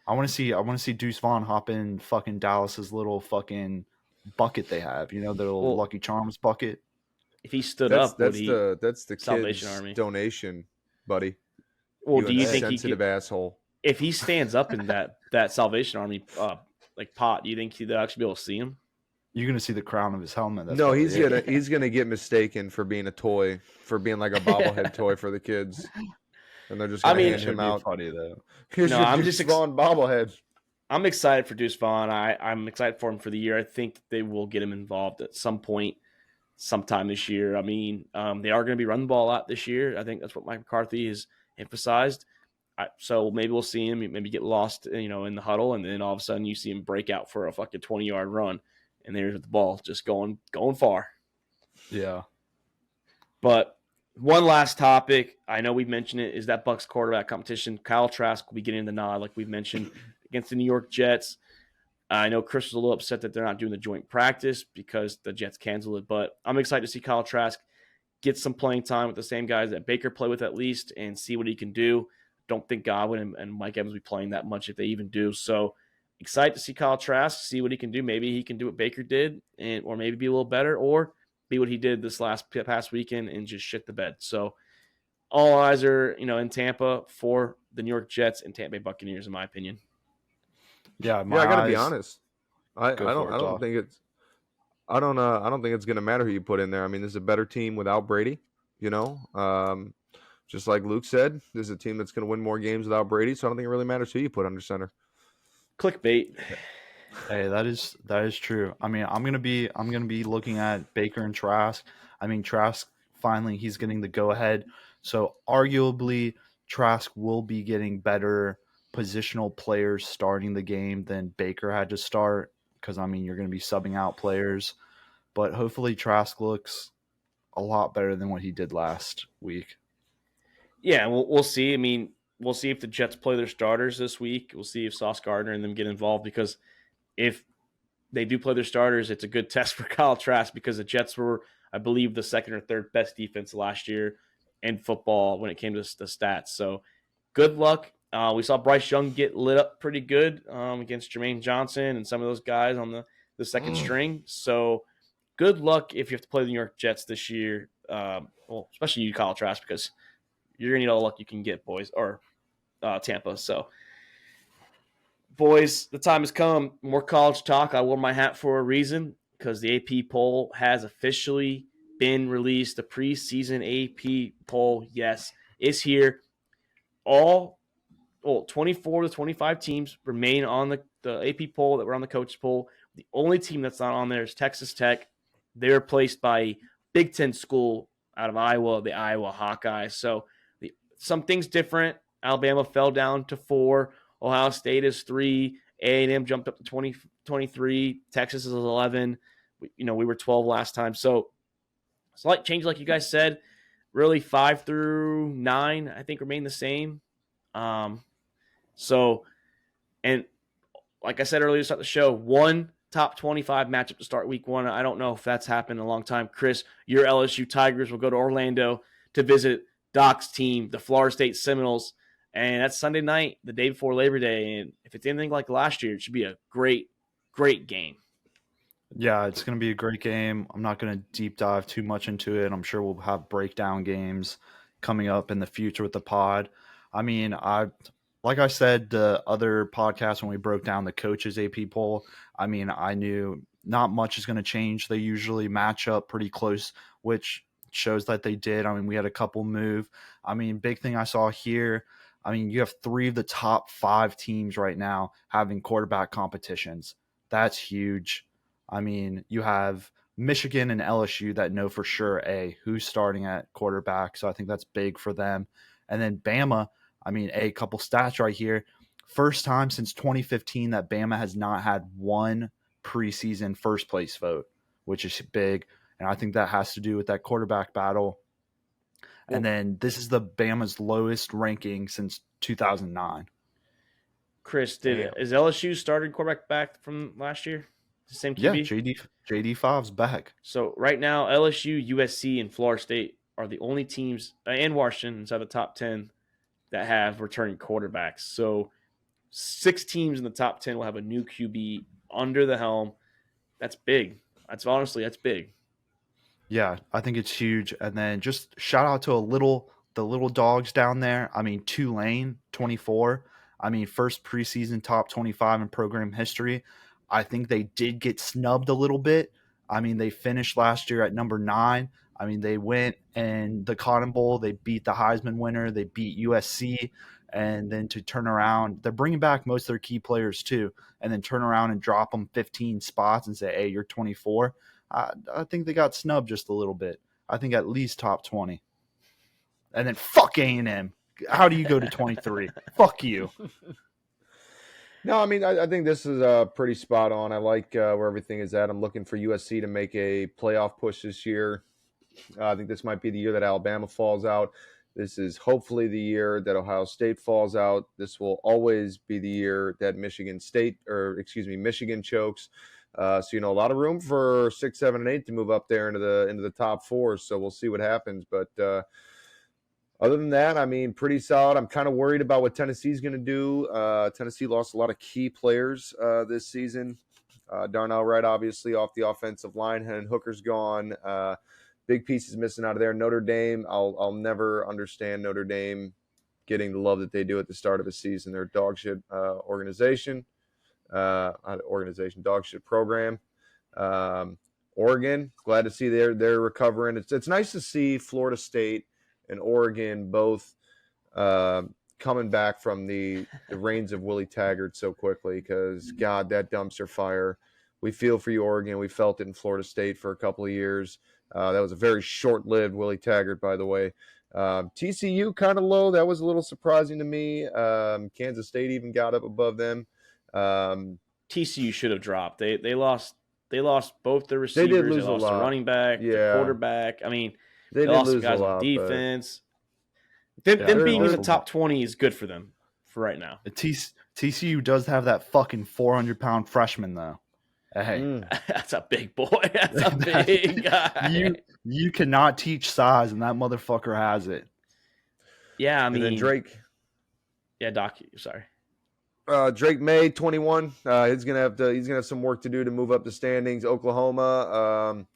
I want to see Deuce Vaughn hop in fucking Dallas's little fucking bucket they have. The little Lucky Charms bucket. If he stood that's up, the Salvation kids' Army donation, buddy. Well, do you think sensitive asshole? If he stands up in that Salvation Army pot, do you think they'll actually be able to see him? You're gonna see the crown of his helmet. No, he's gonna get mistaken for being a toy, for being like a bobblehead toy for the kids, and they're just gonna hand him out. Funny though. I'm just Vaughn bobblehead. I'm excited for Deuce Vaughn. I'm excited for him for the year. I think they will get him involved at some point, sometime this year. I mean, they are going to be running the ball a lot this year. I think that's what Mike McCarthy has emphasized. So maybe we'll see him maybe get lost, in the huddle, and then all of a sudden you see him break out for a fucking 20-yard run, and there's the ball just going far. Yeah. But one last topic, I know we've mentioned it, is that Bucs quarterback competition. Kyle Trask will be getting the nod, like we've mentioned, against the New York Jets. I know Chris was a little upset that they're not doing the joint practice because the Jets canceled it, but I'm excited to see Kyle Trask get some playing time with the same guys that Baker played with at least and see what he can do. Don't think Godwin and Mike Evans will be playing that much if they even do. So excited to see Kyle Trask, see what he can do. Maybe he can do what Baker did, or maybe be a little better, or be what he did this past weekend and just shit the bed. So all eyes are, in Tampa for the New York Jets and Tampa Bay Buccaneers, in my opinion. I gotta be honest. I don't think it's gonna matter who you put in there. I mean, this is a better team without Brady. Just like Luke said, this is a team that's gonna win more games without Brady. So I don't think it really matters who you put under center. Clickbait. Hey, that is true. I mean, I'm gonna be looking at Baker and Trask. I mean, Trask finally he's getting the go ahead. So arguably Trask will be getting better positional players starting the game than Baker had to start, because I mean you're going to be subbing out players, but hopefully Trask looks a lot better than what he did last week. Yeah, we'll see. I mean, we'll see if the Jets play their starters this week. We'll see if Sauce Gardner and them get involved, because if they do play their starters, it's a good test for Kyle Trask, because the Jets were, I believe, the second or third best defense last year in football when it came to the stats. So good luck. We saw Bryce Young get lit up pretty good against Jermaine Johnson and some of those guys on the second string. So good luck if you have to play the New York Jets this year. Especially you, Kyle Trask, because you're going to need all the luck you can get, boys, or Tampa. So, boys, the time has come. More college talk. I wore my hat for a reason, because the AP poll has officially been released. The preseason AP poll, yes, is here. 24 to 25 teams remain on the AP poll that were on the coaches poll. The only team that's not on there is Texas Tech. They're replaced by a Big Ten school out of Iowa, the Iowa Hawkeyes. So some things different. Alabama fell down to 4. Ohio State is 3. A&M jumped up to 20, 23. Texas is 11. We were 12 last time. So slight change, like you guys said. Really, 5 through 9, I think, remain the same. And like I said earlier to start the show, one top 25 matchup to start week 1. I don't know if that's happened in a long time. Chris, your LSU Tigers will go to Orlando to visit Doc's team, the Florida State Seminoles. And that's Sunday night, the day before Labor Day. And if it's anything like last year, it should be a great, great game. Yeah, it's going to be a great game. I'm not going to deep dive too much into it. I'm sure we'll have breakdown games coming up in the future with the pod. I mean, like I said, the other podcast when we broke down the coaches AP poll, I mean, I knew not much is going to change. They usually match up pretty close, which shows that they did. I mean, we had a couple move. I mean, big thing I saw here, I mean, you have 3 of the top 5 teams right now having quarterback competitions. That's huge. I mean, you have Michigan and LSU that know for sure, who's starting at quarterback. So I think that's big for them. And then Bama, I mean, a couple stats right here. First time since 2015 that Bama has not had one preseason first place vote, which is big. And I think that has to do with that quarterback battle. And then this is the Bama's lowest ranking since 2009. Chris, is LSU started quarterback back from last year? The same QB? Yeah, JD5's back. So right now, LSU, USC, and Florida State are the only teams, and Washington inside the top 10 that have returning quarterbacks. So 6 teams in the top 10 will have a new QB under the helm. That's big. That's big. Yeah, I think it's huge. And then just shout out to the little dogs down there. I mean, Tulane, 24. I mean, first preseason top 25 in program history. I think they did get snubbed a little bit. I mean, they finished last year at number 9. I mean, they went and the Cotton Bowl, they beat the Heisman winner, they beat USC, and then to turn around, they're bringing back most of their key players too, and then turn around and drop them 15 spots and say, hey, you're 24. I think they got snubbed just a little bit. I think at least top 20. And then fuck A&M. How do you go to 23? Fuck you. No, I mean, I think this is pretty spot on. I like where everything is at. I'm looking for USC to make a playoff push this year. I think this might be the year that Alabama falls out. This is hopefully the year that Ohio State falls out. This will always be the year that Michigan chokes. So, a lot of room for 6, 7, and 8 to move up there into the top 4. So we'll see what happens. But other than that, I mean, pretty solid. I'm kind of worried about what Tennessee's going to do. Tennessee lost a lot of key players this season. Darnell Wright, obviously, off the offensive line. Hendon Hooker's gone. Big pieces missing out of there. Notre Dame, I'll never understand Notre Dame getting the love that they do at the start of a season. They're a dog shit organization. Dog shit program. Oregon, glad to see they're recovering. It's nice to see Florida State and Oregon both coming back from the reigns of Willie Taggart so quickly because, God, that dumpster fire. We feel for you, Oregon. We felt it in Florida State for a couple of years. That was a very short-lived Willie Taggart, by the way. TCU kind of low. That was a little surprising to me. Kansas State even got up above them. TCU should have dropped. They lost both their receivers. They did lose lost a lot. The running back, the quarterback. I mean, they lost lose some guys a lot, on defense. Them being in the top 20 is good for them for right now. TCU does have that fucking 400-pound freshman, though. Hey, That's a big boy. That's a big guy. You cannot teach size, and that motherfucker has it. Yeah, I mean, and then Drake. Yeah, Doc. Sorry. Drake May, 21. He's gonna have some work to do to move up the standings. Oklahoma.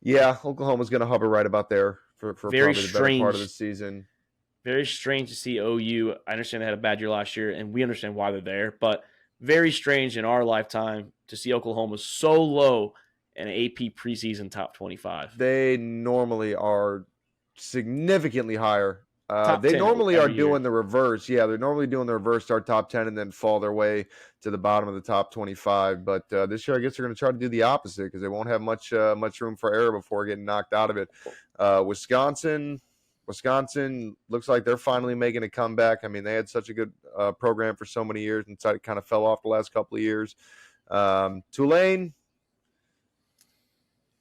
Oklahoma's gonna hover right about there for Very probably the strange. better part of the season. Very strange to see OU. I understand they had a bad year last year, and we understand why they're there, but very strange in our lifetime to see Oklahoma so low in an AP preseason top 25. They normally are significantly higher. They 10 normally are every year. doing the reverse. Yeah, they're normally doing the reverse, start top 10 and then fall their way to the bottom of the top 25. But this year, I guess they're going to try to do the opposite because they won't have much room for error before getting knocked out of it. Wisconsin, Wisconsin looks like they're finally making a comeback. I mean, they had such a good program for so many years, and it kind of fell off the last couple of years. Tulane,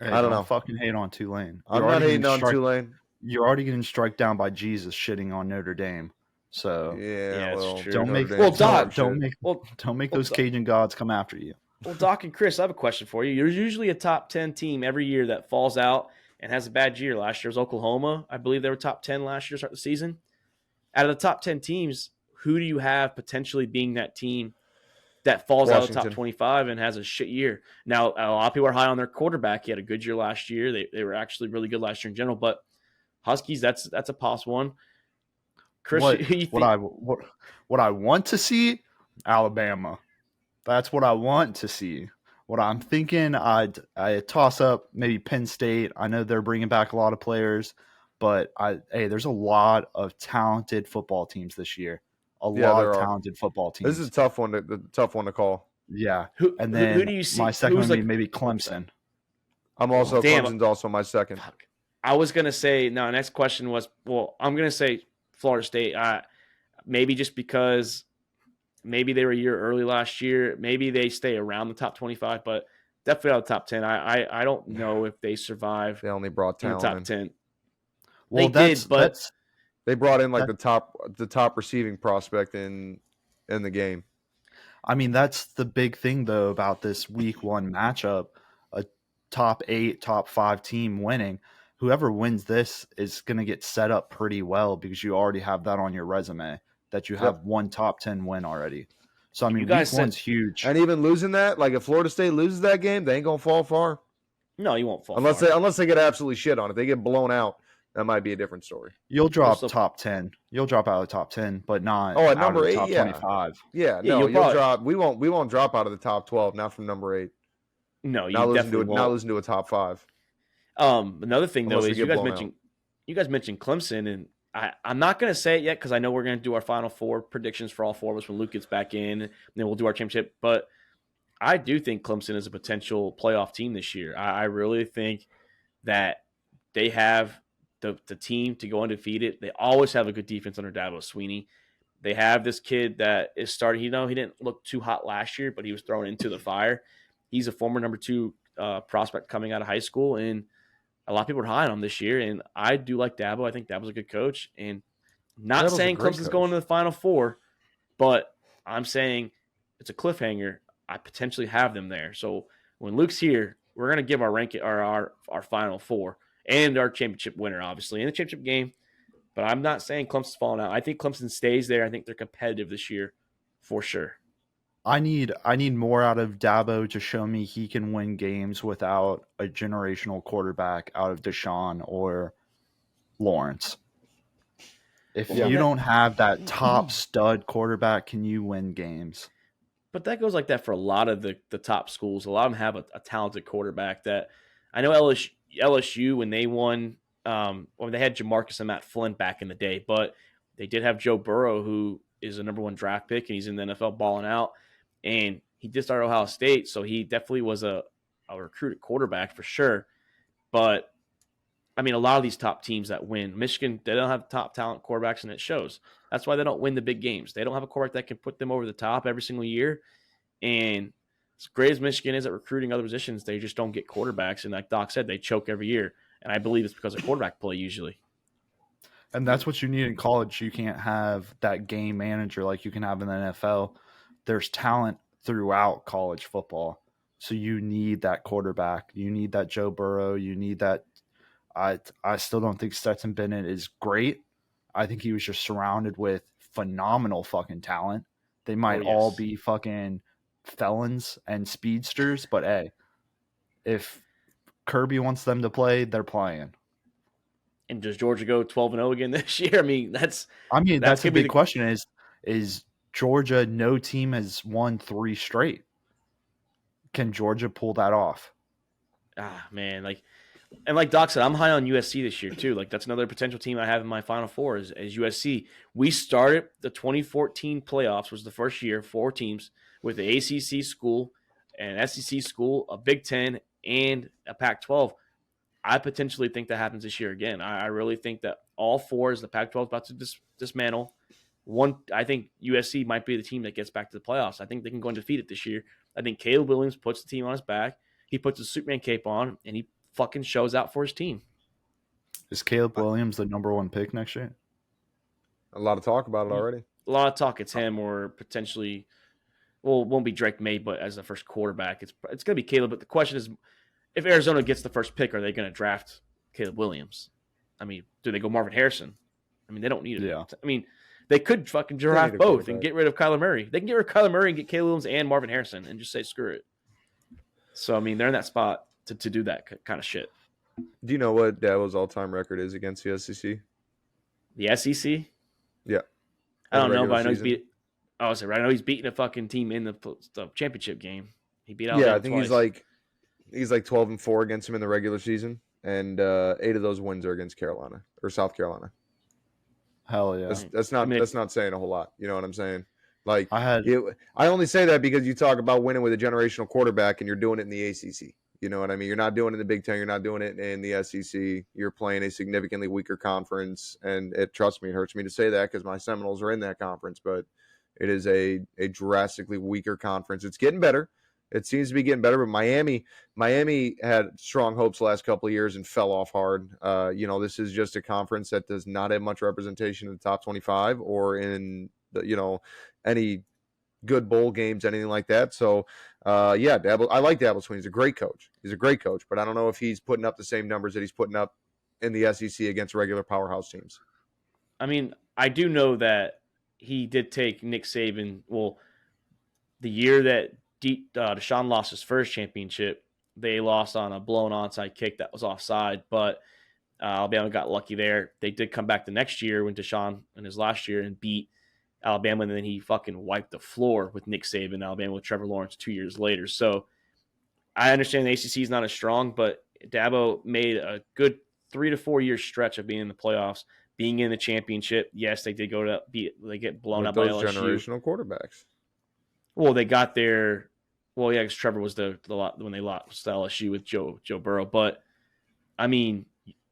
Hey, I don't know. Fucking hate on Tulane. I'm not hating on Tulane. You're already getting struck down by Jesus shitting on Notre Dame. So Yeah, it's well, true. don't make Well, Doc, don't make those Cajun gods come after you. Well, Doc and Chris, I have a question for you. There's usually a top 10 team every year that falls out and has a bad year. Last year was Oklahoma. I believe they were top 10 last year to start the season. Out of the top 10 teams, who do you have potentially being that team that falls out of the top 25 and has a shit year? Now, a lot of people are high on their quarterback. He had a good year last year. They were actually really good last year in general. But Huskies, that's a possible one. Chris, what I want to see, Alabama. That's what I want to see. What I'm thinking, I toss up maybe Penn State. I know they're bringing back a lot of players, but there's a lot of talented football teams this year. A lot of talented football teams. This is a tough one to call. Yeah. Who do you see? My second one would be maybe Clemson. I'm also Clemson's also my second. Fuck. I was gonna say no. Next question was I'm gonna say Florida State. Maybe just because. Maybe they were a year early last year. Maybe they stay around the top 25, but definitely out of the top 10. I don't know if they survive. They only brought talent in the top 10. Well, they brought in like the top receiving prospect in the game. I mean, that's the big thing though about this week 1 matchup. A top 8, top 5 team winning. Whoever wins this is going to get set up pretty well because you already have that on your resume. That you have one top 10 win already. So, I mean, week 1's huge. And even losing that, like if Florida State loses that game, they ain't going to fall far. No, you won't fall unless they get absolutely shit on. If they get blown out, that might be a different story. You'll drop top 10. You'll drop out of the top 10, but not at number 8, top 25. Yeah, no, you'll drop. We won't drop out of the top 12, not from number 8. No, you definitely won't. Not losing to a top 5. Another thing, though, is you guys mentioned Clemson, and I'm not going to say it yet because I know we're going to do our Final Four predictions for all 4 of us when Luke gets back in, and then we'll do our championship. But I do think Clemson is a potential playoff team this year. I really think that they have the team to go undefeated. They always have a good defense under Dabo Swinney. They have this kid that is starting. He didn't look too hot last year, but he was thrown into the fire. He's a former number 2 prospect coming out of high school, and a lot of people are high on him this year, and I do like Dabo. I think Dabo's a good coach, and not saying Clemson's going to the Final Four, but I'm saying it's a cliffhanger. I potentially have them there. So when Luke's here, we're going to give our ranking, our Final Four, and our championship winner, obviously, in the championship game. But I'm not saying Clemson's falling out. I think Clemson stays there. I think they're competitive this year, for sure. I need more out of Dabo to show me he can win games without a generational quarterback out of Deshaun or Lawrence. If you don't have that top stud quarterback, can you win games? But that goes like that for a lot of the top schools. A lot of them have a talented quarterback. That I know LSU when they won, when they had Jamarcus and Matt Flynn back in the day, but they did have Joe Burrow, who is a number 1 draft pick, and he's in the NFL balling out. And he did start Ohio State, so he definitely was a recruited quarterback for sure. But, I mean, a lot of these top teams that win, Michigan, they don't have top talent quarterbacks, and it shows. That's why they don't win the big games. They don't have a quarterback that can put them over the top every single year. And as great as Michigan is at recruiting other positions, they just don't get quarterbacks. And like Doc said, they choke every year. And I believe it's because of quarterback play usually. And that's what you need in college. You can't have that game manager like you can have in the NFL. There's talent throughout college football. So you need that quarterback. You need that Joe Burrow. You need that. I still don't think Stetson Bennett is great. I think he was just surrounded with phenomenal fucking talent. They might all be fucking felons and speedsters, but hey, if Kirby wants them to play, they're playing. And does Georgia go 12-0 again this year? I mean, that's the big question is Georgia, no team has won 3 straight. Can Georgia pull that off? Man, like Doc said, I'm high on USC this year too. Like that's another potential team I have in my Final Four is USC. We started the 2014 playoffs, was the first year, 4 teams with the ACC school, an SEC school, a Big Ten, and a Pac-12. I potentially think that happens this year again. I really think that all four is the Pac-12 is about to dismantle. I think USC might be the team that gets back to the playoffs. I think they can go undefeated this year. I think Caleb Williams puts the team on his back. He puts his Superman cape on, and he fucking shows out for his team. Is Caleb Williams the number 1 pick next year? A lot of talk about it already. A lot of talk. It's him or potentially, well, it won't be Drake May, but as the first quarterback, it's going to be Caleb. But the question is, if Arizona gets the first pick, are they going to draft Caleb Williams? I mean, do they go Marvin Harrison? I mean, they don't need it. Yeah. I mean, they could fucking draft both and get rid of Kyler Murray. They can get rid of Kyler Murray and get Caleb Williams and Marvin Harrison and just say, screw it. So, I mean, they're in that spot to do that kind of shit. Do you know what Dabo's all-time record is against the SEC? The SEC? Yeah. I don't know, but I know he's beat. Oh, sorry, I know he's beating a fucking team in the championship game. He beat Alabama. Yeah, I think twice. he's like 12-4 against him in the regular season, and 8 of those wins are against Carolina or South Carolina. Hell yeah. That's not saying a whole lot. You know what I'm saying? Like I only say that because you talk about winning with a generational quarterback, and you're doing it in the ACC. You know what I mean? You're not doing it in the Big Ten. You're not doing it in the SEC. You're playing a significantly weaker conference. And trust me, it hurts me to say that because my Seminoles are in that conference. But it is a drastically weaker conference. It's getting better. It seems to be getting better. But Miami had strong hopes the last couple of years and fell off hard. This is just a conference that does not have much representation in the top 25 or in any good bowl games, anything like that. So, Dabo, I like Dabo Swinney. He's a great coach. But I don't know if he's putting up the same numbers that he's putting up in the SEC against regular powerhouse teams. I mean, I do know that he did take Nick Saban. Well, the year that Deshaun lost his first championship, they lost on a blown onside kick that was offside, but Alabama got lucky there. They did come back the next year when Deshaun in his last year and beat Alabama, and then he fucking wiped the floor with Nick Saban, Alabama with Trevor Lawrence 2 years later. So I understand the ACC is not as strong, but Dabo made a good 3 to 4 year stretch of being in the playoffs, being in the championship. Yes, they did they get blown up by LSU. Generational quarterbacks. Well, they got there. Well, yeah, because Trevor was the when they lost to LSU with Joe Burrow. But I mean,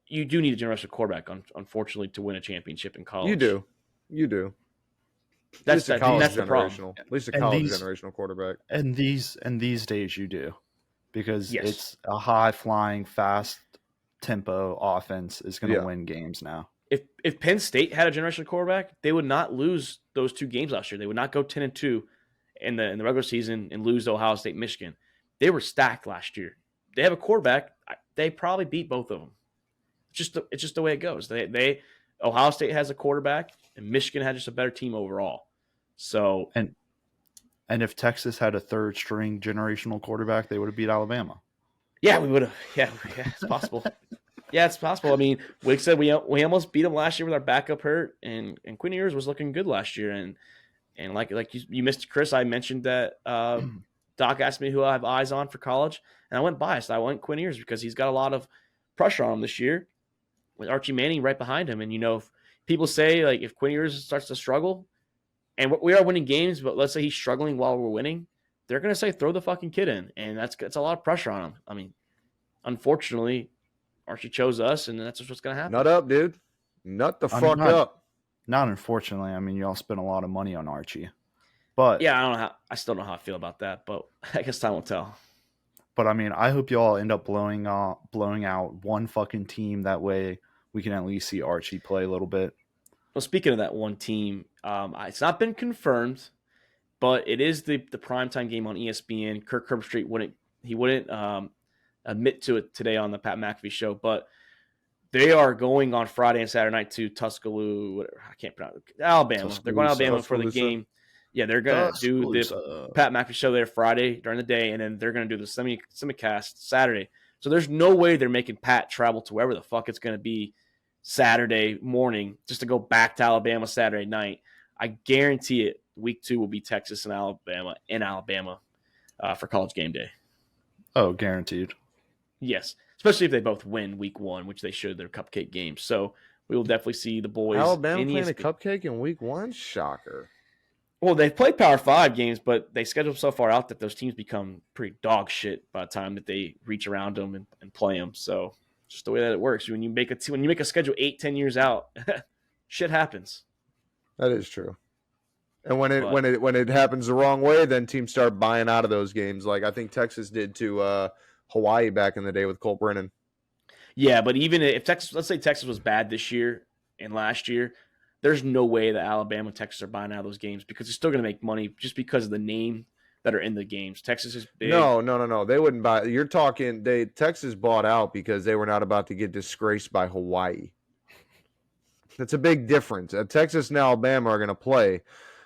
you do need a generational quarterback, unfortunately, to win a championship in college. You do. That's the problem. At least a college generational quarterback. And these days you do, because Yes. it's a high flying, fast tempo offense is going to win games now. If Penn State had a generational quarterback, they would not lose those 2 games last year. They would not go 10-2 in the regular season and lose to Ohio State, Michigan. They were stacked last year. They have a quarterback. They probably beat both of them. It's just the way it goes. Ohio State has a quarterback, and Michigan had just a better team overall. So and if Texas had a third string generational quarterback, they would have beat Alabama. Yeah, we would have. Yeah, it's possible. Yeah, it's possible. I mean, Wig said we almost beat them last year with our backup hurt, and Quinn Ewers was looking good last year. And like you missed Chris, I mentioned that Doc asked me who I have eyes on for college, and I went biased. I went Quinn Ewers because he's got a lot of pressure on him this year, with Archie Manning right behind him. And if people say like if Quinn Ewers starts to struggle, and we are winning games, but let's say he's struggling while we're winning, they're gonna say throw the fucking kid in, and that's a lot of pressure on him. I mean, unfortunately, Archie chose us, and that's what's gonna happen. Nut up, dude. Nut the fuck up. Not unfortunately. I mean, y'all spent a lot of money on Archie, but yeah, I still don't know how I feel about that, but I guess time will tell. But I mean, I hope y'all end up blowing out one fucking team. That way, we can at least see Archie play a little bit. Well, speaking of that one team, it's not been confirmed, but it is the primetime game on ESPN. Kirk Herbstreit wouldn't admit to it today on the Pat McAfee show, but they are going on Friday and Saturday night to Tuscaloosa. I can't pronounce it. Alabama. They're going to Alabama for the game. Yeah, they're going to do the Pat McAfee show there Friday during the day, and then they're going to do the simulcast Saturday. So there's no way they're making Pat travel to wherever the fuck it's going to be Saturday morning just to go back to Alabama Saturday night. I guarantee it. Week 2 will be Texas and Alabama in Alabama for College Game Day. Oh, guaranteed. Yes, especially if they both win week 1, which they should. Their cupcake games. So we will definitely see the boys. Alabama playing a cupcake in week 1? Shocker. Well, they've played Power 5 games, but they schedule so far out that those teams become pretty dog shit by the time that they reach around them and play them. So Just the way that it works. When you make a schedule 8-10 years out, shit happens. That is true. And when it happens the wrong way, then teams start buying out of those games. Like I think Texas did to Hawaii back in the day with Cole Brennan. Yeah, but even if Texas, let's say Texas was bad this year and last year, there's no way that Alabama and Texas are buying out of those games because they're still going to make money just because of the name that are in the games. Texas is big. No. They wouldn't buy. You're talking. Texas bought out because they were not about to get disgraced by Hawaii. That's a big difference. Texas and Alabama are going to play,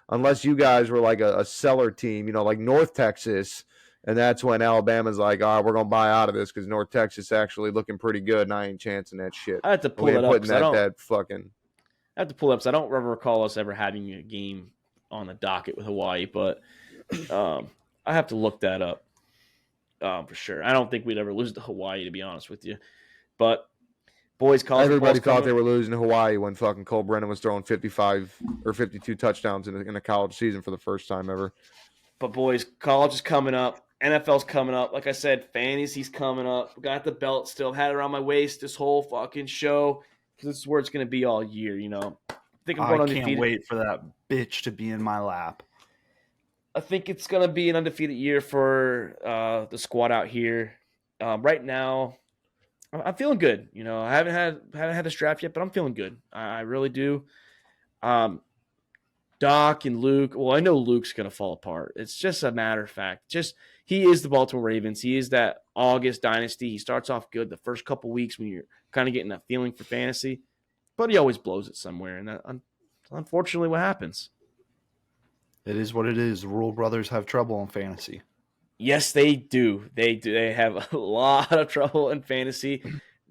unless you guys were like a seller team, like North Texas, and that's when Alabama's like, all right, we're going to buy out of this because North Texas is actually looking pretty good, and I ain't chancing that shit. I have to pull it up. I have to pull it up because I don't ever recall us ever having a game on the docket with Hawaii, but I have to look that up for sure. I don't think we'd ever lose to Hawaii, to be honest with you. But boys, college everybody thought they were losing to Hawaii when fucking Cole Brennan was throwing 55 or 52 touchdowns in a college season for the first time ever. But boys, college is coming up. NFL's coming up. Like I said, fantasy's coming up. Got the belt still. Had it around my waist this whole fucking show. This is where it's going to be all year, I think I'm going undefeated. I can't wait for that bitch to be in my lap. I think it's going to be an undefeated year for the squad out here. Right now, I'm feeling good. I haven't had this draft yet, but I'm feeling good. I really do. Doc and Luke. Well, I know Luke's going to fall apart. It's just a matter of fact. He is the Baltimore Ravens. He is that August dynasty. He starts off good the first couple weeks when you're kind of getting that feeling for fantasy, but he always blows it somewhere, and that's unfortunately what happens. It is what it is. The Rule Brothers have trouble in fantasy. Yes, they do. They do. They have a lot of trouble in fantasy.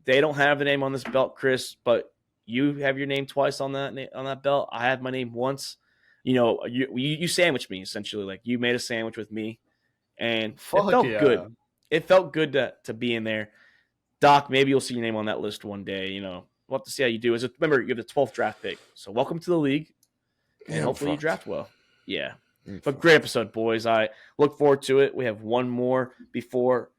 They don't have the name on this belt, Chris, but you have your name twice on that belt. I have my name once. You sandwiched me essentially. Like you made a sandwich with me, and it felt good. It felt good to be in there. Doc, maybe you'll see your name on that list one day. We'll have to see how you do. Remember, you have the 12th draft pick, so welcome to the league, and hopefully you draft well. Yeah. But great episode, boys. I look forward to it. We have one more before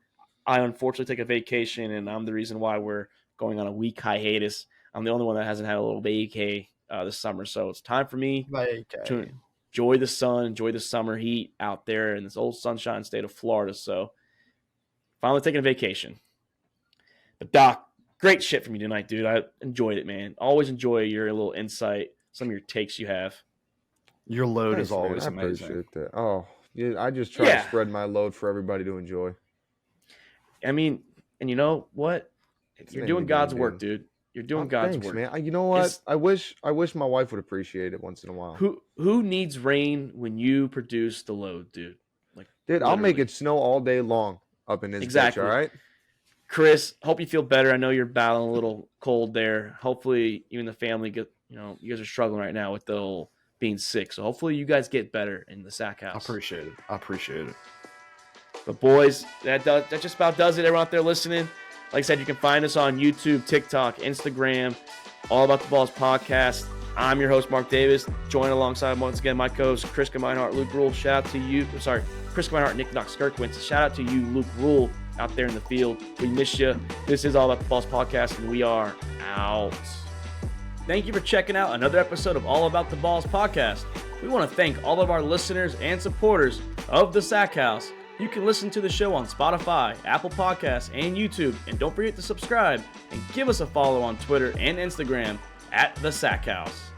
I unfortunately take a vacation, and I'm the reason why we're going on a week hiatus. I'm the only one that hasn't had a little vacay this summer, so it's time for me to enjoy the sun, enjoy the summer heat out there in this old sunshine state of Florida. So finally taking a vacation. But Doc, great shit from you tonight, dude. I enjoyed it, man. Always enjoy your little insight, some of your takes you have. Your load is always amazing. I appreciate that. Oh, yeah, I just try to spread my load for everybody to enjoy. I mean, and you know what? You're doing God's work, dude. You're doing God's work, man. You know what? I wish my wife would appreciate it once in a while. Who needs rain when you produce the load, dude? Like, dude, literally. I'll make it snow all day long up in this bitch, all right? Chris, hope you feel better. I know you're battling a little cold there. Hopefully, you and the family get. You guys are struggling right now with the whole being sick. So hopefully you guys get better in the sack house. I appreciate it. But boys, that just about does it. Everyone out there listening. Like I said, you can find us on YouTube, TikTok, Instagram, All About the Balls podcast. I'm your host, Mark Davis. Join alongside, once again, my co-hosts, Chris Gemeinhart, Luke Rule. Shout out to you. Chris Gemeinhart, Nick Knox, Skirkwins. Shout out to you, Luke Rule, out there in the field. We miss you. This is All About the Balls podcast, and we are out. Thank you for checking out another episode of All About the Balls podcast. We want to thank all of our listeners and supporters of the Sack House. You can listen to the show on Spotify, Apple Podcasts, and YouTube. And don't forget to subscribe and give us a follow on Twitter and Instagram @The Sack House.